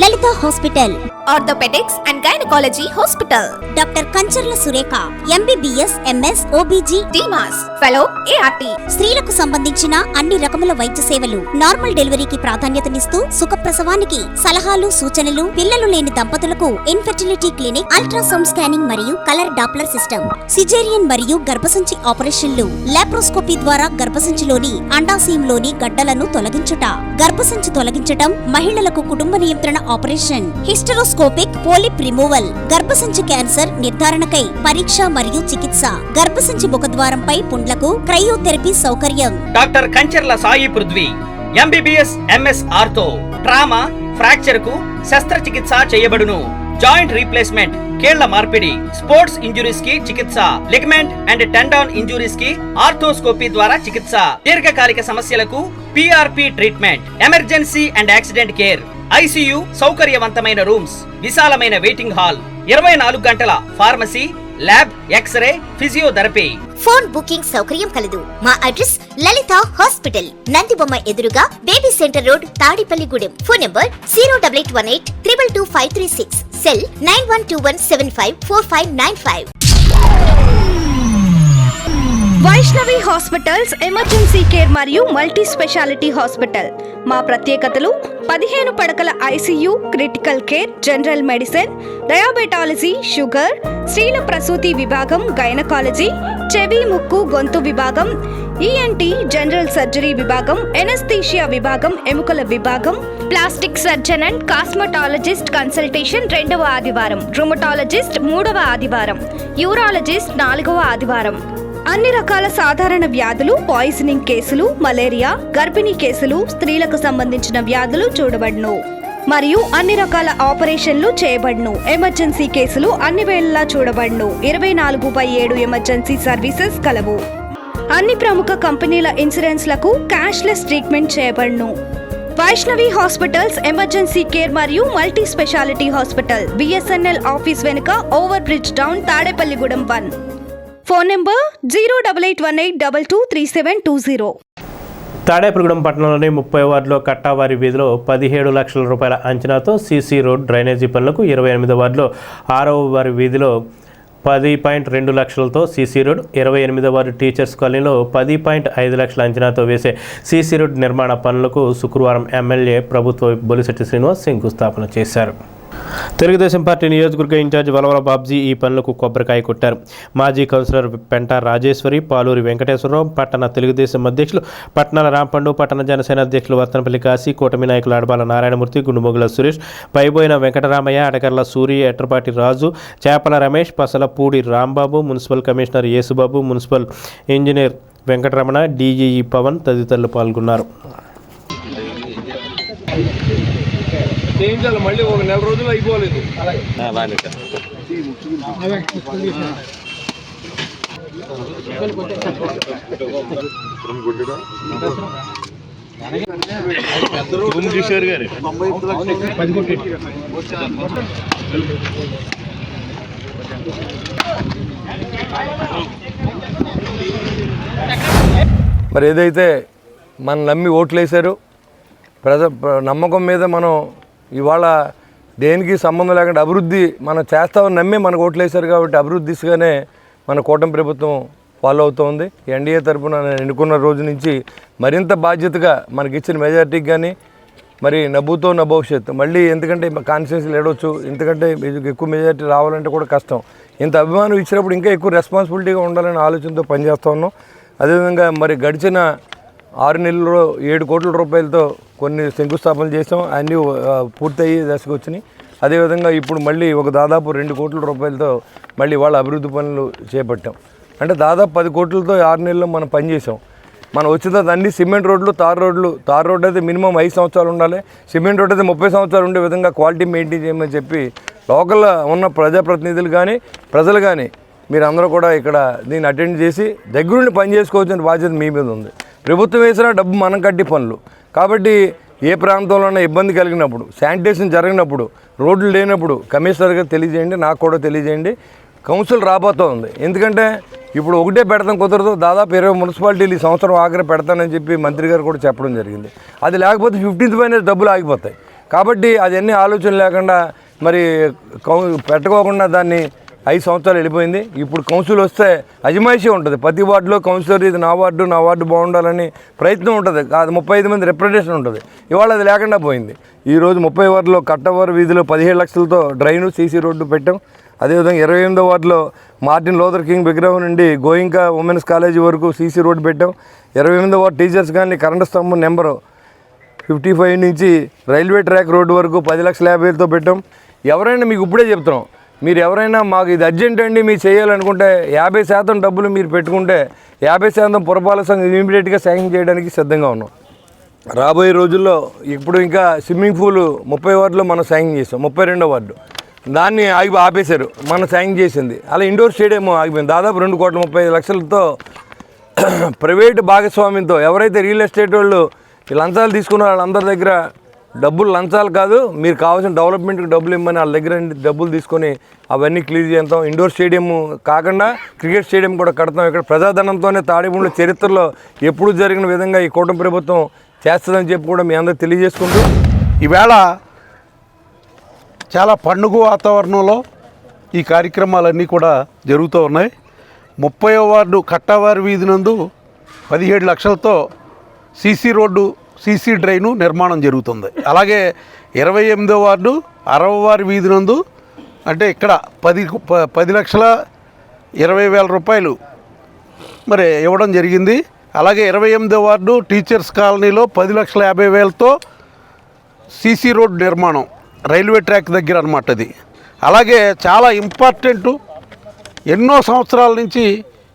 Lalitha hospital, orthopaedics and gynaecology hospital. Doctor Kancharla Surekha, MBBS, MS, OBG, డిమాస్ ఫెలో, ART. స్త్రీలకు సంబంధించిన అన్ని రకముల వైద్య సేవలు, నార్మల్ డెలివరీకి ప్రాధాన్యతనిస్తూ సుఖప్రసవానికి సలహాలు, సూచనలు, పిల్లలు లేని దంపతులకు ఇన్ఫెర్టిలిటీ క్లినిక్, అల్ట్రాసౌండ్ స్కానింగ్ మరియు కలర్ డాప్లర్ సిస్టమ్, సిజేరియన్ మరియు గర్భసంచి ఆపరేషన్లు, లాప్రోస్కోపీ ద్వారా గర్భసంచిలోని అండాశయంలోని గడ్డలను తొలగించుట, గర్భసంచి తొలగించటం, మహిళలకు కుటుంబ నియంత్రణ ఆపరేషన్, హిస్టరోస్కోపిక్ పోలిప్ రిమూవల్, గర్భసంచి క్యాన్సర్ నిర్ధారణకై పరీక్ష మరియు చికిత్స, గర్భసంచి ముఖద్వారంపై పుండ్లకు క్రయోథెరపీ సౌకర్యం. Doctor Kancharla Sai Prithvi, MBBS, MS ortho, trauma, fracture కు శస్త్రచికిత్స చేయబడును. జాయింట్ రీప్లేస్మెంట్, కీళ్ల మార్పిడి, స్పోర్ట్స్ ఇంజురీస్ కి చికిత్స, లిగమెంట్ అండ్ టెండాన్ ఇంజురీస్ కి ఆర్థోస్కోపీ ద్వారా చికిత్స, దీర్ఘకాలిక సమస్యలకు PRP treatment, emergency and accident care, ICU సౌకర్యవంతమైన రూమ్స్, విశాలమైన వెయిటింగ్ హాల్, 24 గంటల pharmacy, lab, x-ray, physiotherapy. Phone booking సౌకర్యం కలదు. మా అడ్రస్ లలిత హాస్పిటల్, నందిబొమ్మ ఎదురుగా, baby centre road, Tadepalligudem. Phone number 08818222536. Cell 9121754595. Vaishnavi hospitals emergency care మరియు మల్టీ స్పెషాలిటీ హాస్పిటల్. మా ప్రత్యేకతలు: 15 పడకల ICU, critical care, general medicine, diabetology, sugar, స్త్రీల ప్రసూతి విభాగం, గైనకాలజీ, చెవి, ముక్కు, గొంతు విభాగం, ENT, జనరల్ సర్జరీ విభాగం, ఎనస్థీషియా విభాగం, ఎముకల విభాగం, plastic surgeon and cosmetologist consultation 2వ ఆదివారం, రుమటాలజిస్ట్ 3వ ఆదివారం, యూరాలజిస్ట్ 4వ ఆదివారం. అన్ని రకాల సాధారణ వ్యాధులు, పాయిజనింగ్ కేసులు, మలేరియా, గర్భిణీ కేసులు, స్త్రీలకు సంబంధించిన వ్యాధులు చూడబడును మరియు అన్ని రకాల ఆపరేషన్లు చేయబడును. ఎమర్జెన్సీ కేసులు అన్ని వేళలా చూడబడును. 24/7 ఎమర్జెన్సీ సర్వీసెస్ కలవు. అన్ని ప్రముఖ కంపెనీల ఇన్సూరెన్స్లకు క్యాష్లెస్ ట్రీట్మెంట్ చేయబడును. వైష్ణవి హాస్పిటల్స్ ఎమర్జెన్సీ కేర్ మరియు multi speciality hospital, BSNL office వెనుక, over bridge down, Tadepalligudem 1. Phone number 08818223720. Tadepalligudem పట్టణంలోని 30 వార్డులో కట్టావారి వీధిలో 17 లక్షల రూపాయల అంచనాతో CC రోడ్ డ్రైనేజీ పనులకు, 28 వార్డులో 6వ వారి వీధిలో 10.2 లక్షలతో CC రోడ్, 28వ వార్డు టీచర్స్ కాలనీలో 10.5 లక్షల అంచనాతో వేసే CC రోడ్ నిర్మాణ పనులకు శుక్రవారం ఎమ్మెల్యే ప్రభుత్వ బొలిశెట్టి శ్రీనివాస్ శంకుస్థాపన చేశారు. తెలుగుదేశం పార్టీ నియోజకవర్గ ఇన్ఛార్జ్ వలవల బాబ్జీ ఈ పనులకు కొబ్బరికాయ కొట్టారు. మాజీ కౌన్సిలర్ పెంట రాజేశ్వరి, పాలూరి వెంకటేశ్వరరావు, పట్టణ తెలుగుదేశం అధ్యక్షులు పట్నాల రాంపండు, పట్టణ జనసేన అధ్యక్షులు వర్తనపల్లి కాశీ, కూటమి నాయకులు అడబాల నారాయణమూర్తి, గుండుమొగుల సురేష్, పైబోయిన వెంకటరామయ్య, అడకర్ల సూరి, ఎట్రపాటి రాజు, చేపల Ramesh, Pasalapudi Rambabu, municipal commissioner Yesubabu, municipal engineer Venkataramana, DGE Pavan తదితరులు పాల్గొన్నారు. చేయించాలి, మళ్ళీ ఒక నెల రోజులు అయిపోలేదు. మరి ఏదైతే మనం నమ్మి ఓట్లు వేశారో, నమ్మకం మీద మనం ఇవాళ దేనికి సంబంధం లేకుండా అభివృద్ధి మనం చేస్తామని నమ్మి మనకు ఓట్లు వేశారు కాబట్టి అభివృద్ధి దిశగానే మన కూటమి ప్రభుత్వం ఫాలో అవుతోంది. ఎన్డీఏ తరఫున నేను ఎన్నుకున్న రోజు నుంచి మరింత బాధ్యతగా మనకిచ్చిన మెజార్టీకి కానీ మరి నవ్వుతో నా భవిష్యత్తు మళ్ళీ, ఎందుకంటే కాన్స్టిట్యున్సీలు ఏడవచ్చు, ఎందుకంటే ఎక్కువ మెజార్టీ రావాలంటే కూడా కష్టం. ఇంత అభిమానం ఇచ్చినప్పుడు ఇంకా ఎక్కువ రెస్పాన్సిబిలిటీగా ఉండాలనే ఆలోచనతో పనిచేస్తూ ఉన్నాం. అదేవిధంగా మరి గడిచిన 6 నెలల్లో 7 కోట్ల రూపాయలతో కొన్ని శంకుస్థాపనలు చేసాం, అన్నీ పూర్తయ్యి దశకు వచ్చినాయి. అదేవిధంగా ఇప్పుడు మళ్ళీ ఒక దాదాపు 2 కోట్ల రూపాయలతో మళ్ళీ వాళ్ళ అభివృద్ధి పనులు చేపట్టాం. అంటే దాదాపు 10 కోట్లతో 6 నెలల్లో మనం పనిచేసాం. మనం వచ్చిన అన్ని సిమెంట్ రోడ్లు, తార్ రోడ్డు అయితే మినిమం 5 సంవత్సరాలు ఉండాలి, సిమెంట్ రోడ్ అయితే 30 సంవత్సరాలు ఉండే విధంగా క్వాలిటీ మెయింటైన్ చేయమని చెప్పి లోకల్ ఉన్న ప్రజాప్రతినిధులు కానీ ప్రజలు కానీ మీరు అందరూ కూడా ఇక్కడ దీన్ని అటెండ్ చేసి దగ్గరుండి పని చేసుకోవాల్సిన బాధ్యత మీ మీద ఉంది. ప్రభుత్వం వేసిన డబ్బు మనం కట్టి పనులు కాబట్టి ఏ ప్రాంతంలోనే ఇబ్బంది కలిగినప్పుడు, శానిటేషన్ జరిగినప్పుడు, రోడ్లు లేనప్పుడు కమిషనర్గా తెలియజేయండి, నాకు కూడా తెలియజేయండి. కౌన్సిల్ రాబోతోంది. ఎందుకంటే ఇప్పుడు ఒకటే పెడతాం కుదరదు, దాదాపు 20 మున్సిపాలిటీలు ఈ సంవత్సరం ఆఖరి పెడతానని చెప్పి మంత్రి గారు కూడా చెప్పడం జరిగింది. అది లేకపోతే 15th పైన డబ్బులు ఆగిపోతాయి. కాబట్టి అదన్నీ ఆలోచన లేకుండా మరి పెట్టుకోకుండా దాన్ని 5 సంవత్సరాలు వెళ్ళిపోయింది. ఇప్పుడు కౌన్సిల్ వస్తే అజమాయిషీ ఉంటుంది. ప్రతి వార్డులో కౌన్సిలర్ ఇది నా వార్డు బాగుండాలని ప్రయత్నం ఉంటుంది. అది 35 మంది రిప్రజెంటేషన్ ఉంటుంది. ఇవాళ అది లేకుండా పోయింది. ఈరోజు 30 వార్డులో కట్టవర్ వీధిలో 17 లక్షలతో డ్రైను సీసీ రోడ్డు పెట్టాం. అదేవిధంగా 28వ వార్డులో మార్టిన్ లూథర్ కింగ్ విగ్రహం నుండి గోయింకా ఉమెన్స్ కాలేజీ వరకు సీసీ రోడ్డు పెట్టాం. 28వ వార్డు టీచర్స్ కానీ కరెంటు స్తంభం నెంబరు 55 నుంచి రైల్వే ట్రాక్ రోడ్డు వరకు 10,50,000తో పెట్టాం. ఎవరైనా మీకు ఇప్పుడే చెప్తున్నాం, మీరు ఎవరైనా మాకు ఇది అర్జెంట్ అండి మీరు చేయాలనుకుంటే 50% డబ్బులు మీరు పెట్టుకుంటే 50% పురపాలక సంఘం ఇమీడియట్గా శాంక్షన్ చేయడానికి సిద్ధంగా ఉన్నాం. రాబోయే రోజుల్లో ఇప్పుడు ఇంకా స్విమ్మింగ్ పూల్ 30 వార్డులో మనం శాంక్షన్ చేసాం. 32వ వార్డు దాన్ని ఆపేశారు, మనం శాంక్షన్ చేసింది. అలా ఇండోర్ స్టేడియం ఆగిపోయింది. దాదాపు 2,35,00,000తో ప్రైవేటు భాగస్వామ్యంతో ఎవరైతే రియల్ ఎస్టేట్ వాళ్ళు ఈ లంచాలు తీసుకున్న వాళ్ళందరి దగ్గర డబ్బులు లంచాలు కాదు, మీరు కావాల్సిన డెవలప్మెంట్కి డబ్బులు ఇవ్వమని వాళ్ళ దగ్గర డబ్బులు తీసుకొని అవన్నీ క్లియర్ చేస్తాం. ఇండోర్ స్టేడియం కాకుండా క్రికెట్ స్టేడియం కూడా కడతాం. ఇక్కడ ప్రజాధనంతోనే తాడేపల్లి చరిత్రలో ఎప్పుడు జరిగిన విధంగా ఈ కూటమి ప్రభుత్వం చేస్తుందని చెప్పి కూడా మీ అందరూ తెలియజేసుకుంటూ ఈవేళ చాలా పండుగ వాతావరణంలో ఈ కార్యక్రమాలన్నీ కూడా జరుగుతూ ఉన్నాయి. 30వ వార్డు కట్టవారి వీధి నందు 17 లక్షలతో సీసీ రోడ్డు సీసీ డ్రైను నిర్మాణం జరుగుతుంది. అలాగే 28వ వార్డు 60వారి వీధి నందు అంటే ఇక్కడ 10,20,000 రూపాయలు మరి ఇవ్వడం జరిగింది. అలాగే 28వ వార్డు టీచర్స్ కాలనీలో 10,50,000తో సీసీ రోడ్డు నిర్మాణం రైల్వే ట్రాక్ దగ్గర అన్నమాట అది. అలాగే చాలా ఇంపార్టెంటు, ఎన్నో సంవత్సరాల నుంచి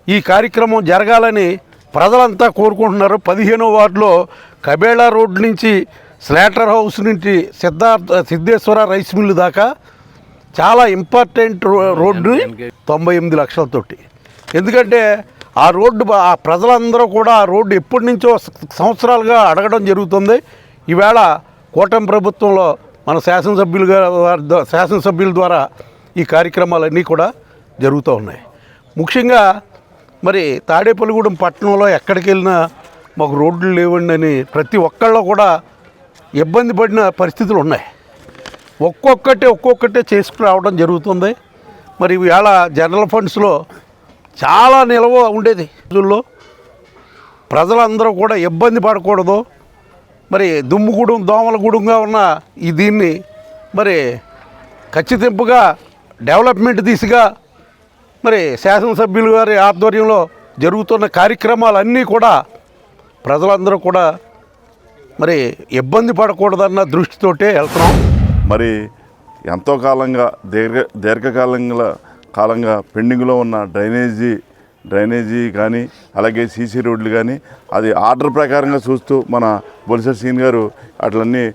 ఈ కార్యక్రమం జరగాలని ప్రజలంతా కోరుకుంటున్నారు. 15వ వార్డులో కబేళా రోడ్ నుంచి స్లాటర్ హౌస్ నుంచి సిద్ధేశ్వర రైస్ మిల్లు దాకా చాలా ఇంపార్టెంట్ రోడ్డు 98 లక్షలతోటి. ఎందుకంటే ఆ రోడ్డు ఆ ప్రజలందరూ కూడా ఆ రోడ్డు ఎప్పటి నుంచో సంవత్సరాలుగా అడగడం జరుగుతుంది. ఈవేళ కూటమి ప్రభుత్వంలో మన శాసనసభ్యుల ద్వారా ఈ కార్యక్రమాలన్నీ కూడా జరుగుతూ ఉన్నాయి. ముఖ్యంగా మరి తాడేపల్లిగూడెం పట్టణంలో ఎక్కడికి వెళ్ళినా మాకు రోడ్లు లేవండి అని ప్రతి ఒక్కళ్ళు కూడా ఇబ్బంది పడిన పరిస్థితులు ఉన్నాయి. ఒక్కొక్కటే చేసుకురావడం జరుగుతుంది. మరి ఇవాళ జనరల్ ఫండ్స్లో చాలా నిల్వ ఉండేది. రోజుల్లో ప్రజలందరూ కూడా ఇబ్బంది పడకూడదు, మరి దుమ్ముగూడెం దోమలగూడెంగా ఉన్న ఈ దీన్ని మరి ఖచ్చితంగా డెవలప్మెంట్ దిశగా మరి శాసనసభ్యులు గారి ఆధ్వర్యంలో జరుగుతున్న కార్యక్రమాలన్నీ కూడా ప్రజలందరూ కూడా మరి ఇబ్బంది పడకూడదన్న దృష్టితోటే వెళ్తున్నాం. మరి ఎంతో కాలంగా దీర్ఘకాలంగా పెండింగ్లో ఉన్న డ్రైనేజీ కానీ అలాగే సీసీ రోడ్లు కానీ అది ఆర్డర్ ప్రకారంగా చూస్తూ మన బొలిశెట్టి శ్రీను గారు అట్లన్నీ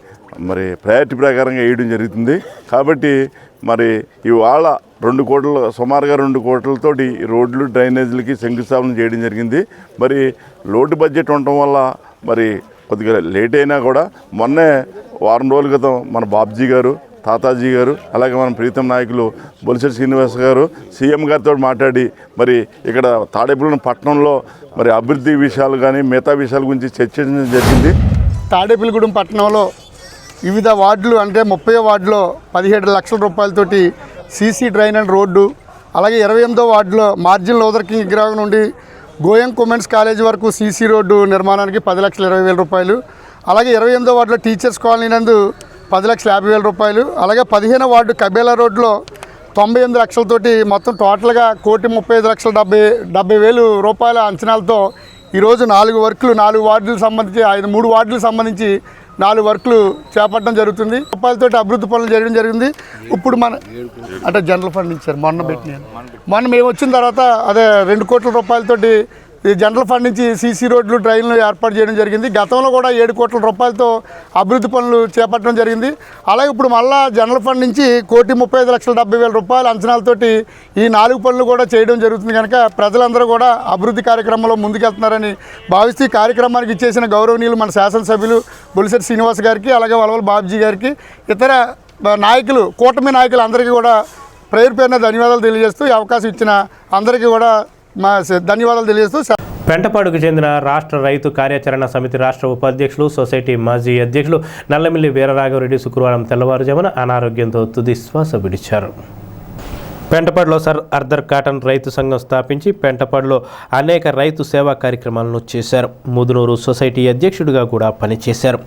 మరి ప్రయారిటీ ప్రకారంగా వేయడం జరుగుతుంది. కాబట్టి మరి ఇవాళ సుమారుగా 2 కోట్లతోటి రోడ్లు డ్రైనేజీలకి శంకుస్థాపన చేయడం జరిగింది. మరి లోటు బడ్జెట్ ఉండటం వల్ల మరి కొద్దిగా లేట్ అయినా కూడా మొన్నే వారం రోజుల క్రితం మన బాబ్జీ గారు, తాతాజీ గారు, అలాగే మన ప్రీతం నాయకులు బొలిశెట్టి శ్రీనివాస్ గారు సీఎం గారితో మాట్లాడి మరి ఇక్కడ తాడేపల్లి పట్టణంలో మరి అభివృద్ధి విషయాలు కానీ మిగతా విషయాల గురించి చర్చించడం జరిగింది. తాడేపల్లిగూడెం పట్టణంలో వివిధ వార్డులు అంటే 30వ వార్డులో 17 లక్షల రూపాయలతోటి సీసీ డ్రైన్ అండ్ రోడ్డు, అలాగే 28వ వార్డులో మార్జిన్ లూథర్ కింగ్ విగ్రహం నుండి గోయంక్ ఉమెన్స్ కాలేజీ వరకు సీసీ రోడ్డు నిర్మాణానికి 10,20,000 రూపాయలు, అలాగే 28వ వార్డులో టీచర్స్ కాలనీ నందు 10,50,000 రూపాయలు, అలాగే 15వ వార్డు కబేళా రోడ్లో 98 లక్షలతోటి మొత్తం టోటల్గా 1,70,70,000 రూపాయల అంచనాలతో ఈరోజు 4 వర్కులు 4 వార్డులకు సంబంధించి 3 వార్డులకు సంబంధించి 4 వర్కులు చేపట్టడం జరుగుతుంది. రూపాయలతోటి అభివృద్ధి పనులు చేయడం జరిగింది. ఇప్పుడు అంటే జనరల్ ఫండ్ ఇచ్చారు మొన్న మేము వచ్చిన తర్వాత అదే 2 కోట్ల రూపాయలతోటి ఈ జనరల్ ఫండ్ నుంచి సీసీ రోడ్లు డ్రైన్లు ఏర్పాటు చేయడం జరిగింది. గతంలో కూడా 7 కోట్ల రూపాయలతో అభివృద్ధి పనులు చేపట్టడం జరిగింది. అలాగే ఇప్పుడు మళ్ళా జనరల్ ఫండ్ నుంచి 1,35,70,000 రూపాయల అంచనాలతోటి ఈ 4 పనులు కూడా చేయడం జరుగుతుంది. కనుక ప్రజలందరూ కూడా అభివృద్ధి కార్యక్రమంలో ముందుకెళ్తున్నారని భావిస్తూ ఈ కార్యక్రమానికి ఇచ్చేసిన గౌరవనీయులు మన శాసనసభ్యులు బొలిశెట్టి శ్రీనివాస్ గారికి, అలాగే వలవల బాబ్జీ గారికి, ఇతర నాయకులు, కూటమి నాయకులు అందరికీ కూడా పేరున ధన్యవాదాలు తెలియజేస్తూ ఈ అవకాశం ఇచ్చిన అందరికీ కూడా మా ధన్యవాదాలు తెలియజేస్తూ. పెంటపాడుకు చెందిన రాష్ట్ర రైతు కార్యాచరణ సమితి రాష్ట్ర ఉపాధ్యక్షులు, సొసైటీ మాజీ అధ్యక్షులు నల్లమిల్లి వీరరాఘవరెడ్డి శుక్రవారం తెల్లవారుజామున అనారోగ్యంతో తుది శ్వాస విడిచారు. పెంటపాడులో సర్ ఆర్థర్ కాటన్ రైతు సంఘం స్థాపించి పెంటపాడులో అనేక రైతు సేవా కార్యక్రమాలను చేశారు. ముదునూరు సొసైటీ అధ్యక్షుడిగా కూడా పనిచేశారు.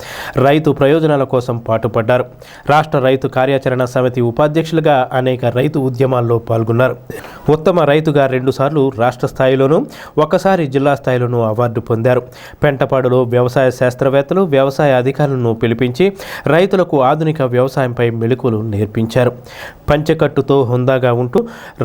రైతు ప్రయోజనాల కోసం పాటుపడ్డారు. రాష్ట్ర రైతు కార్యాచరణ సమితి ఉపాధ్యక్షులుగా అనేక రైతు ఉద్యమాల్లో పాల్గొన్నారు. ఉత్తమ రైతుగా 2 సార్లు రాష్ట్ర స్థాయిలోనూ, ఒకసారి జిల్లా స్థాయిలోనూ అవార్డు పొందారు. పెంటపాడులో వ్యవసాయ శాస్త్రవేత్తలు, వ్యవసాయ అధికారులను పిలిపించి రైతులకు ఆధునిక వ్యవసాయంపై మెళకువలు నేర్పించారు. పంచెకట్టుతో హుందాగా ఉంటూ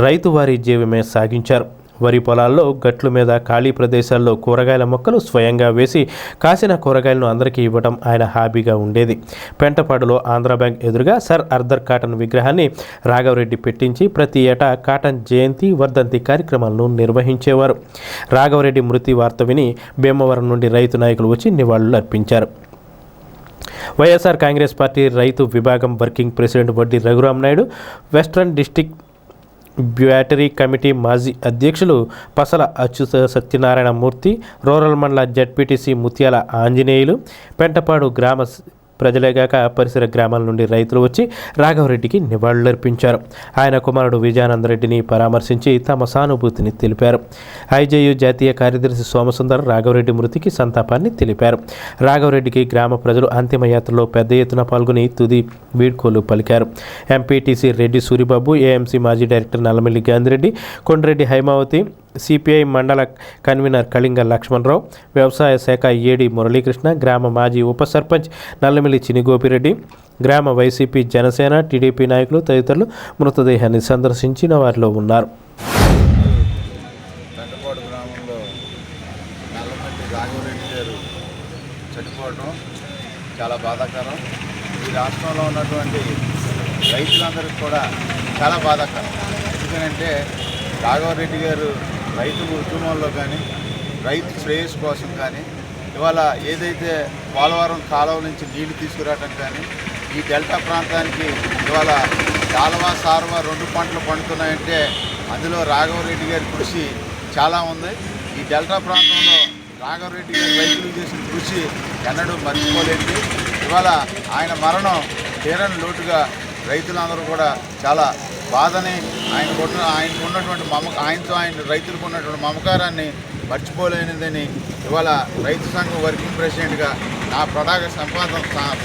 రైతు వారి జీవమే సాగించారు. వరి పొలాల్లో, గట్ల మీద, ఖాళీ ప్రదేశాల్లో కూరగాయల మొక్కలు స్వయంగా వేసి కాసిన కూరగాయలను అందరికీ ఇవ్వడం ఆయన హాబీగా ఉండేది. పెంటపాడులో ఆంధ్ర బ్యాంక్ ఎదురుగా సర్ ఆర్థర్ కాటన్ విగ్రహాన్ని రాఘవరెడ్డి పెట్టించి ప్రతి ఏటా కాటన్ జయంతి, వర్ధంతి కార్యక్రమాలను నిర్వహించేవారు. రాఘవరెడ్డి మృతి వార్త విని భీమవరం నుండి రైతు నాయకులు వచ్చి నివాళులు అర్పించారు. వైఎస్ఆర్ కాంగ్రెస్ పార్టీ రైతు విభాగం వర్కింగ్ ప్రెసిడెంట్ వడ్డీ Raghuram Naidu, western district battery committee మాజీ అధ్యక్షులు పసల అచ్యుత సత్యనారాయణ మూర్తి, రూరల్ మండల జడ్పీటీసీ ముత్యాల ఆంజనేయులు, పెంటపాడు గ్రామ ప్రజలేగాక పరిసర గ్రామాల నుండి రైతులు వచ్చి రాఘవరెడ్డికి నివాళులర్పించారు. ఆయన కుమారుడు విజయానందరెడ్డిని పరామర్శించి తమ సానుభూతిని తెలిపారు. ఐజేయు జాతీయ కార్యదర్శి సోమసుందర్ రాఘవరెడ్డి మృతికి సంతాపాన్ని తెలిపారు. రాఘవరెడ్డికి గ్రామ ప్రజలు అంతిమయాత్రలో పెద్ద ఎత్తున పాల్గొని తుది వీడ్కోలు పలికారు. ఎంపీటీసీ రెడ్డి సూరిబాబు, ఏఎంసీ మాజీ డైరెక్టర్ నల్లమిల్లి గాంధిరెడ్డి, కొండ్రెడ్డి హైమావతి, సిపిఐ మండల కన్వీనర్ కళింగ లక్ష్మణరావు, వ్యవసాయ శాఖ ఏడి మురళీకృష్ణ, గ్రామ మాజీ ఉప సర్పంచ్ నల్లమిల్లి చినిగోపిరెడ్డి, గ్రామ వైసీపీ, జనసేన, టీడీపీ నాయకులు తదితరులు మృతదేహాన్ని సందర్శించిన వారిలో ఉన్నారు. పెంటపాడు గ్రామంలో నల్లమిల్లి రాఘవరెడ్డి గారు చనిపోవడం చాలా బాధాకరం. ఈ రాష్ట్రంలో ఉన్నటువంటి రైతులందరికీ కూడా చాలా బాధాకరం. ఎందుకంటే రాఘవరెడ్డి గారు రైతు ఉద్యమంలో కానీ, రైతు శ్రేయస్సు కోసం కానీ, ఇవాళ ఏదైతే పోలవరం కాలువ నుంచి నీళ్లు తీసుకురావడం కానీ, ఈ డెల్టా ప్రాంతానికి ఇవాళ కాలువ, సారవ 2 పంటలు పండుతున్నాయంటే అందులో రాఘవరెడ్డి గారి కృషి చాలా ఉంది. ఈ డెల్టా ప్రాంతంలో రాఘవరెడ్డి గారి రైతులు చేసిన కృషి ఎన్నడూ మర్చిపోలేదు. ఇవాళ ఆయన మరణం తీరని లోటుగా రైతులందరూ కూడా చాలా బాధని, ఆయనకు ఉన్నటువంటి రైతులకు ఉన్నటువంటి మమకారాన్ని మర్చిపోలేనిదని ఇవాళ రైతు సంఘం వర్కింగ్ ప్రెసిడెంట్గా నా ప్రధాన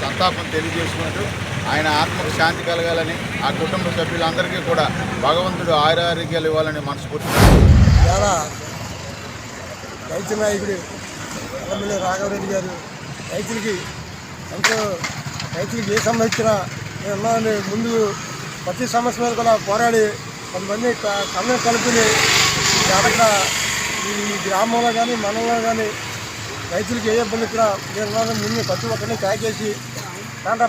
సంతాపం తెలియజేసుకుంటూ ఆయన ఆత్మకు శాంతి కలగాలని, ఆ కుటుంబ సభ్యులందరికీ కూడా భగవంతుడు ఆయురారోగ్యాలు ఇవ్వాలని మనస్ఫూర్తిగా. రైతు నాయకుడు నల్లమిల్లి రాఘవరెడ్డి గారు రైతులకి ఏ సమస్య ఇచ్చినా నేను ముందు ప్రతి సమస్య మీద కూడా పోరాడి కొంతమంది కన్ను కలుపుని జాగ్రత్త ఈ గ్రామంలో కానీ మండలంలో కానీ రైతులకి ఏ ఇబ్బంది ఇచ్చినా నేను ముందు ప్రతి ఒక్కరిని ప్యాక్ చేసి రాత్రి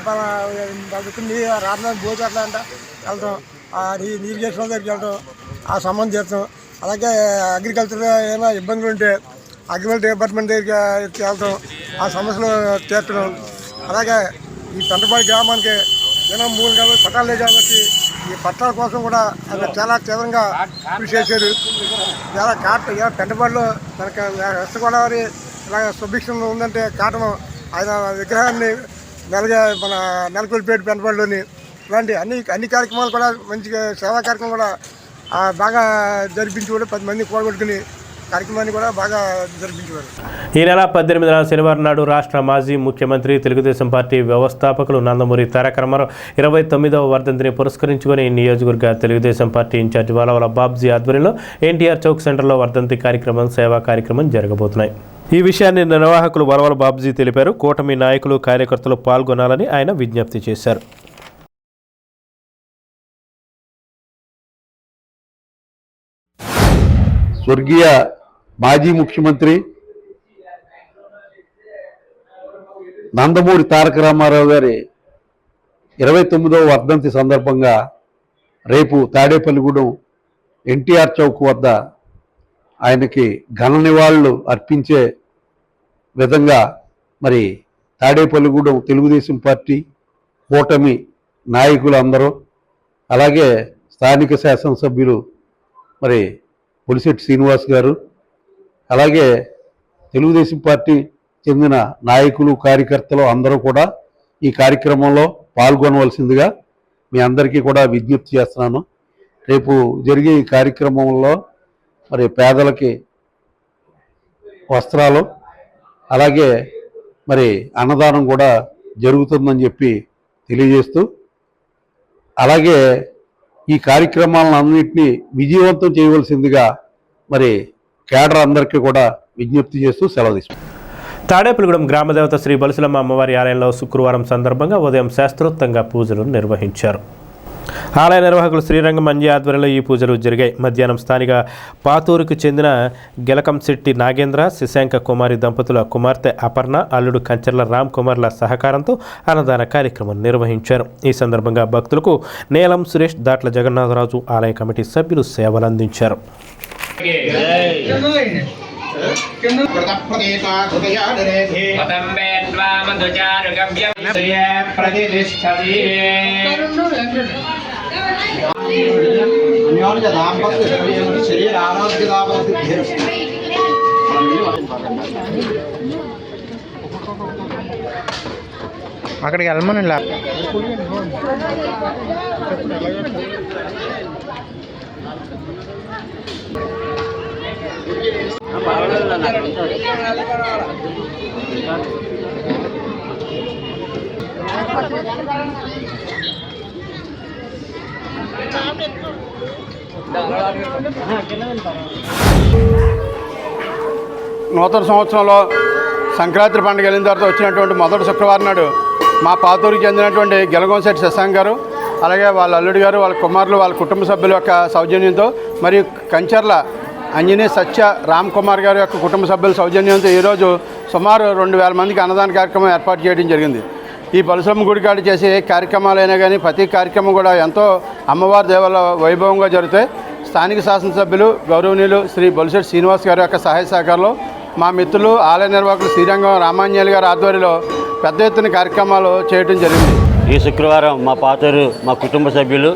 భోజనం అంట వెళ్తాం, ఇరిగేషన్ దగ్గరికి వెళ్తాం, ఆ సంబంధం చేస్తాం. అలాగే అగ్రికల్చర్ ఏమైనా ఇబ్బందులు ఉంటే అగ్రికల్చర్ డిపార్ట్మెంట్ దగ్గరికి వెళ్తాం, ఆ సమస్యలు తీర్చడం. అలాగే ఈ పెంటపాడు గ్రామానికి ఏమైనా 3 కాబట్టి పట్టాలు లేవు కాబట్టి ఈ పట్టాల కోసం కూడా ఆయన చాలా తీవ్రంగా కృషి చేశారు. చాలా పెంటపాడులో మనకి వెస్ట్ గోదావరి ఇలాగ సుభిక్షం ఉందంటే కాటను ఆయన విగ్రహాన్ని నెలకొల్పేట పెంటపాడులోని ఇలాంటి అన్ని కార్యక్రమాలు కూడా మంచిగా సేవా కార్యక్రమం కూడా బాగా జరిపించి కూడా 10 మంది కూడగొట్టుకుని కార్యక్రమాన్ని కూడా బాగా జరిపించేవారు. ఈ నెల 18న శనివారం నాడు రాష్ట్ర మాజీ ముఖ్యమంత్రి, తెలుగుదేశం పార్టీ వ్యవస్థాపకులు నందమూరి తారక రామారావు 29వ వర్ధంతిని పురస్కరించుకొని నియోజకవర్గ తెలుగుదేశం పార్టీ ఇన్ఛార్జి వలవల బాబ్జీ ఆధ్వర్యంలో ఎన్టీఆర్ చౌక్ సెంటర్లో వర్ధంతి కార్యక్రమం, సేవా కార్యక్రమం జరగబోతున్నాయి. ఈ విషయాన్ని నిర్వాహకులు వలవల బాబ్జీ తెలిపారు. కూటమి నాయకులు, కార్యకర్తలు పాల్గొనాలని ఆయన విజ్ఞప్తి చేశారు. స్వర్గీయ మాజీ ముఖ్యమంత్రి నందమూరి తారక రామారావు గారి 29వ వర్ధంతి సందర్భంగా రేపు తాడేపల్లిగూడెం ఎన్టీఆర్ చౌక్ వద్ద ఆయనకి ఘన నివాళులు అర్పించే విధంగా మరి తాడేపల్లిగూడెం తెలుగుదేశం పార్టీ కూటమి నాయకులు అందరూ, అలాగే స్థానిక శాసనసభ్యులు మరి బొలిశెట్టి శ్రీనివాస్ గారు, అలాగే తెలుగుదేశం పార్టీ చెందిన నాయకులు కార్యకర్తలు అందరూ కూడా ఈ కార్యక్రమంలో పాల్గొనవలసిందిగా మీ అందరికీ కూడా విజ్ఞప్తి చేస్తున్నాను. రేపు జరిగే ఈ కార్యక్రమంలో మరి పేదలకి వస్త్రాలు అలాగే మరి అన్నదానం కూడా జరుగుతుందని చెప్పి తెలియజేస్తూ, అలాగే ఈ కార్యక్రమాలను అన్నింటినీ విజయవంతం చేయవలసిందిగా మరి కేడర్ అందరికీ కూడా విజ్ఞప్తి చేస్తూ సెలవు తీసుకుంటాం. తాడేపల్లిగూడెం గ్రామదేవత శ్రీ బలుసులమ్మ అమ్మవారి ఆలయంలో శుక్రవారం సందర్భంగా ఉదయం శాస్త్రోక్తంగా పూజలు నిర్వహించారు. ఆలయ నిర్వాహకులు శ్రీరంగం మంజి ఆధ్వర్యంలో ఈ పూజలు జరిగాయి. మధ్యాహ్నం స్థానిక పాతూరుకు చెందిన గెలకంశెట్టి నాగేంద్ర, శశాంక కుమారి దంపతుల కుమార్తె అపర్ణ, అల్లుడు కంచర్ల రామ్ కుమార్ల సహకారంతో అన్నదాన కార్యక్రమం నిర్వహించారు. ఈ సందర్భంగా భక్తులకు నేలం సురేష్, దాట్ల జగన్నాథరాజు ఆలయ కమిటీ సభ్యులు సేవలందించారు. అక్కడికి వెళ్ళమని నూతన సంవత్సరంలో సంక్రాంతి పండుగ వెళ్ళిన తర్వాత వచ్చినటువంటి మొదటి శుక్రవారం నాడు మా పాతూరుకి చెందినటువంటి గెలగంశెట్టి శశాంక్ గారు, అలాగే వాళ్ళ అల్లుడు గారు, వాళ్ళ కుమారులు, వాళ్ళ కుటుంబ సభ్యుల యొక్క సౌజన్యంతో మరియు కంచర్ల అంజనీ సత్య రామ్ కుమార్ గారి యొక్క కుటుంబ సభ్యుల సౌజన్యంతో ఈరోజు సుమారు 2000 మందికి అన్నదాన కార్యక్రమం ఏర్పాటు చేయడం జరిగింది. ఈ బలుసమ్మ గుడి కాడ చేసే కార్యక్రమాలైనా కానీ ప్రతి కార్యక్రమం కూడా ఎంతో అమ్మవారి దేవాల వైభవంగా జరుగుతాయి. స్థానిక శాసనసభ్యులు గౌరవనీయులు శ్రీ బొలిశెట్టి శ్రీనివాస్ గారి యొక్క సహాయ సహకారంలో మా మిత్రులు ఆలయ నిర్వాహకులు శ్రీరంగం రామాంజలి గారి ఆధ్వర్యంలో పెద్ద ఎత్తున కార్యక్రమాలు చేయడం జరిగింది. ఈ శుక్రవారం మా పాతూరు మా కుటుంబ సభ్యులు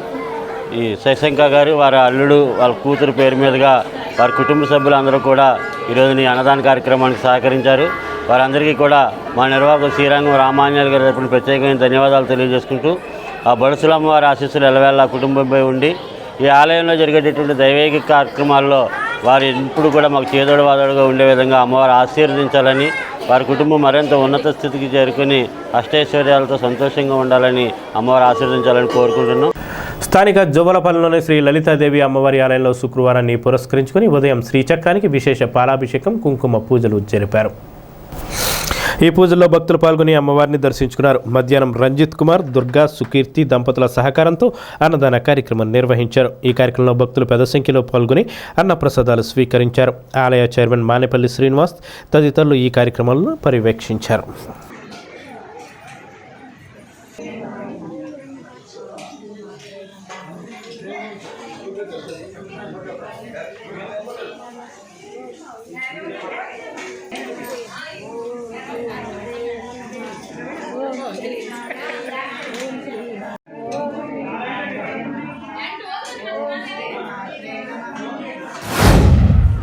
ఈ శశాంక గారు, వారి అల్లుడు, వాళ్ళ కూతురు పేరు మీదుగా వారి కుటుంబ సభ్యులందరూ కూడా ఈరోజు ఈ అన్నదాన కార్యక్రమానికి సహకరించారు. వారందరికీ కూడా మా నిర్వాహకులు శ్రీరంగం రామాంజలి గారి తరపున ప్రత్యేకమైన ధన్యవాదాలు తెలియజేసుకుంటూ ఆ బడుసులమ్మ వారి ఆశీస్సులు ఎల్లవేళ కుటుంబంపై ఉండి ఈ ఆలయంలో జరిగేటటువంటి దైవిక కార్యక్రమాల్లో వారు ఎప్పుడు కూడా మాకు చేదోడు వాదోడుగా ఉండే విధంగా అమ్మవారు ఆశీర్వదించాలని, వారి కుటుంబం మరింత ఉన్నత స్థితికి చేరుకుని అష్టైశ్వర్యాలతో సంతోషంగా ఉండాలని అమ్మవారు ఆశీర్వదించాలని కోరుకుంటున్నాం. స్థానిక జోబలపల్లిలోని శ్రీ లలితాదేవి అమ్మవారి ఆలయంలో శుక్రవారాన్ని పురస్కరించుకుని ఉదయం శ్రీచక్రానికి విశేష పాలాభిషేకం, కుంకుమ పూజలు జరిపారు. ఈ పూజల్లో భక్తులు పాల్గొని అమ్మవారిని దర్శించుకున్నారు. మధ్యాహ్నం రంజిత్ కుమార్, దుర్గా, సుకీర్తి దంపతుల సహకారంతో అన్నదాన కార్యక్రమం నిర్వహించారు. ఈ కార్యక్రమంలో భక్తులు పెద్ద సంఖ్యలో పాల్గొని అన్నప్రసాదాలు స్వీకరించారు. ఆలయ చైర్మన్ మానేపల్లి శ్రీనివాస్ తదితరులు ఈ కార్యక్రమంలో పర్యవేక్షించారు.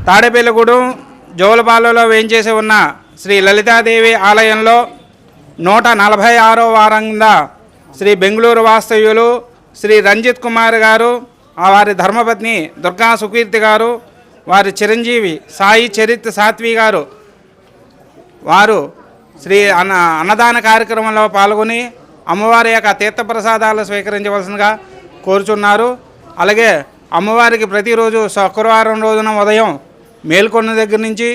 తాడేపల్లిగూడెం జోలపాలలో వేయించేసి ఉన్న శ్రీ లలితాదేవి ఆలయంలో 146వ వారంగా శ్రీ బెంగళూరు వాస్తవ్యులు శ్రీ రంజిత్ కుమార్ గారు, వారి ధర్మపత్ని దుర్గా సుకీర్తి గారు, వారి చిరంజీవి సాయి చరిత్ సాత్వి గారు వారు శ్రీ అన్నదాన కార్యక్రమంలో పాల్గొని అమ్మవారి యొక్క తీర్థప్రసాదాలు స్వీకరించవలసిందిగా కోరుచున్నారు. అలాగే అమ్మవారికి ప్రతిరోజు శుక్రవారం రోజున ఉదయం మేల్కొన్న దగ్గర నుంచి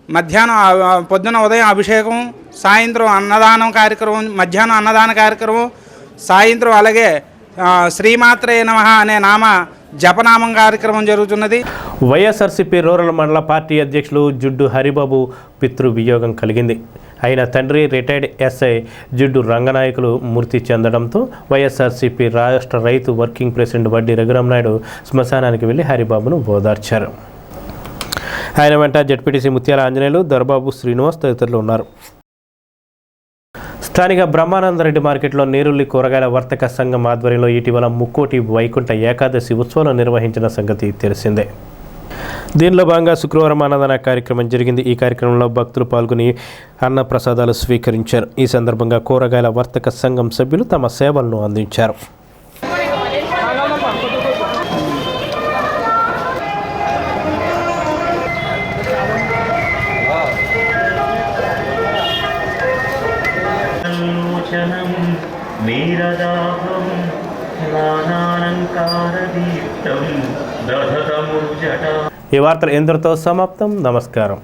మధ్యాహ్నం పొద్దున ఉదయం అభిషేకం, సాయంత్రం అన్నదానం కార్యక్రమం, మధ్యాహ్నం అన్నదాన కార్యక్రమం, సాయంత్రం అలాగే శ్రీమాత్రే నమః అనే నామ జపనామం కార్యక్రమం జరుగుతున్నది. వైఎస్ఆర్సీపీ రూరల్ మండల పార్టీ అధ్యక్షులు జుడ్డు హరిబాబు పితృవియోగం కలిగింది. ఆయన తండ్రి రిటైర్డ్ ఎస్ఐ జుడ్డు రంగనాయకులు మృతి చెందడంతో వైఎస్ఆర్సీపీ రాష్ట్ర రైతు వర్కింగ్ ప్రెసిడెంట్ వడ్డీ రఘురామనాయుడు శ్మశానానికి వెళ్లి హరిబాబును ఓదార్చారు. ఆయన వెంట జడ్పీటీసీ ముత్యాల ఆంజనేయులు, దొరబాబు శ్రీనివాస్ తదితరులు ఉన్నారు. స్థానిక బ్రహ్మానందరెడ్డి మార్కెట్లో నీరుల్లి కూరగాయల వర్తక సంఘం ఆధ్వర్యంలో ఇటీవల ముక్కోటి వైకుంఠ ఏకాదశి ఉత్సవాలు నిర్వహించిన సంగతి తెలిసిందే. దీనిలో భాగంగా శుక్రవారం అన్నదాన కార్యక్రమం జరిగింది. ఈ కార్యక్రమంలో భక్తులు పాల్గొని అన్న ప్రసాదాలు స్వీకరించారు. ఈ సందర్భంగా కూరగాయల వర్తక సంఘం సభ్యులు తమ సేవలను అందించారు. ఈ వార్తలు ఇంతటితో సమాప్తం. నమస్కారం.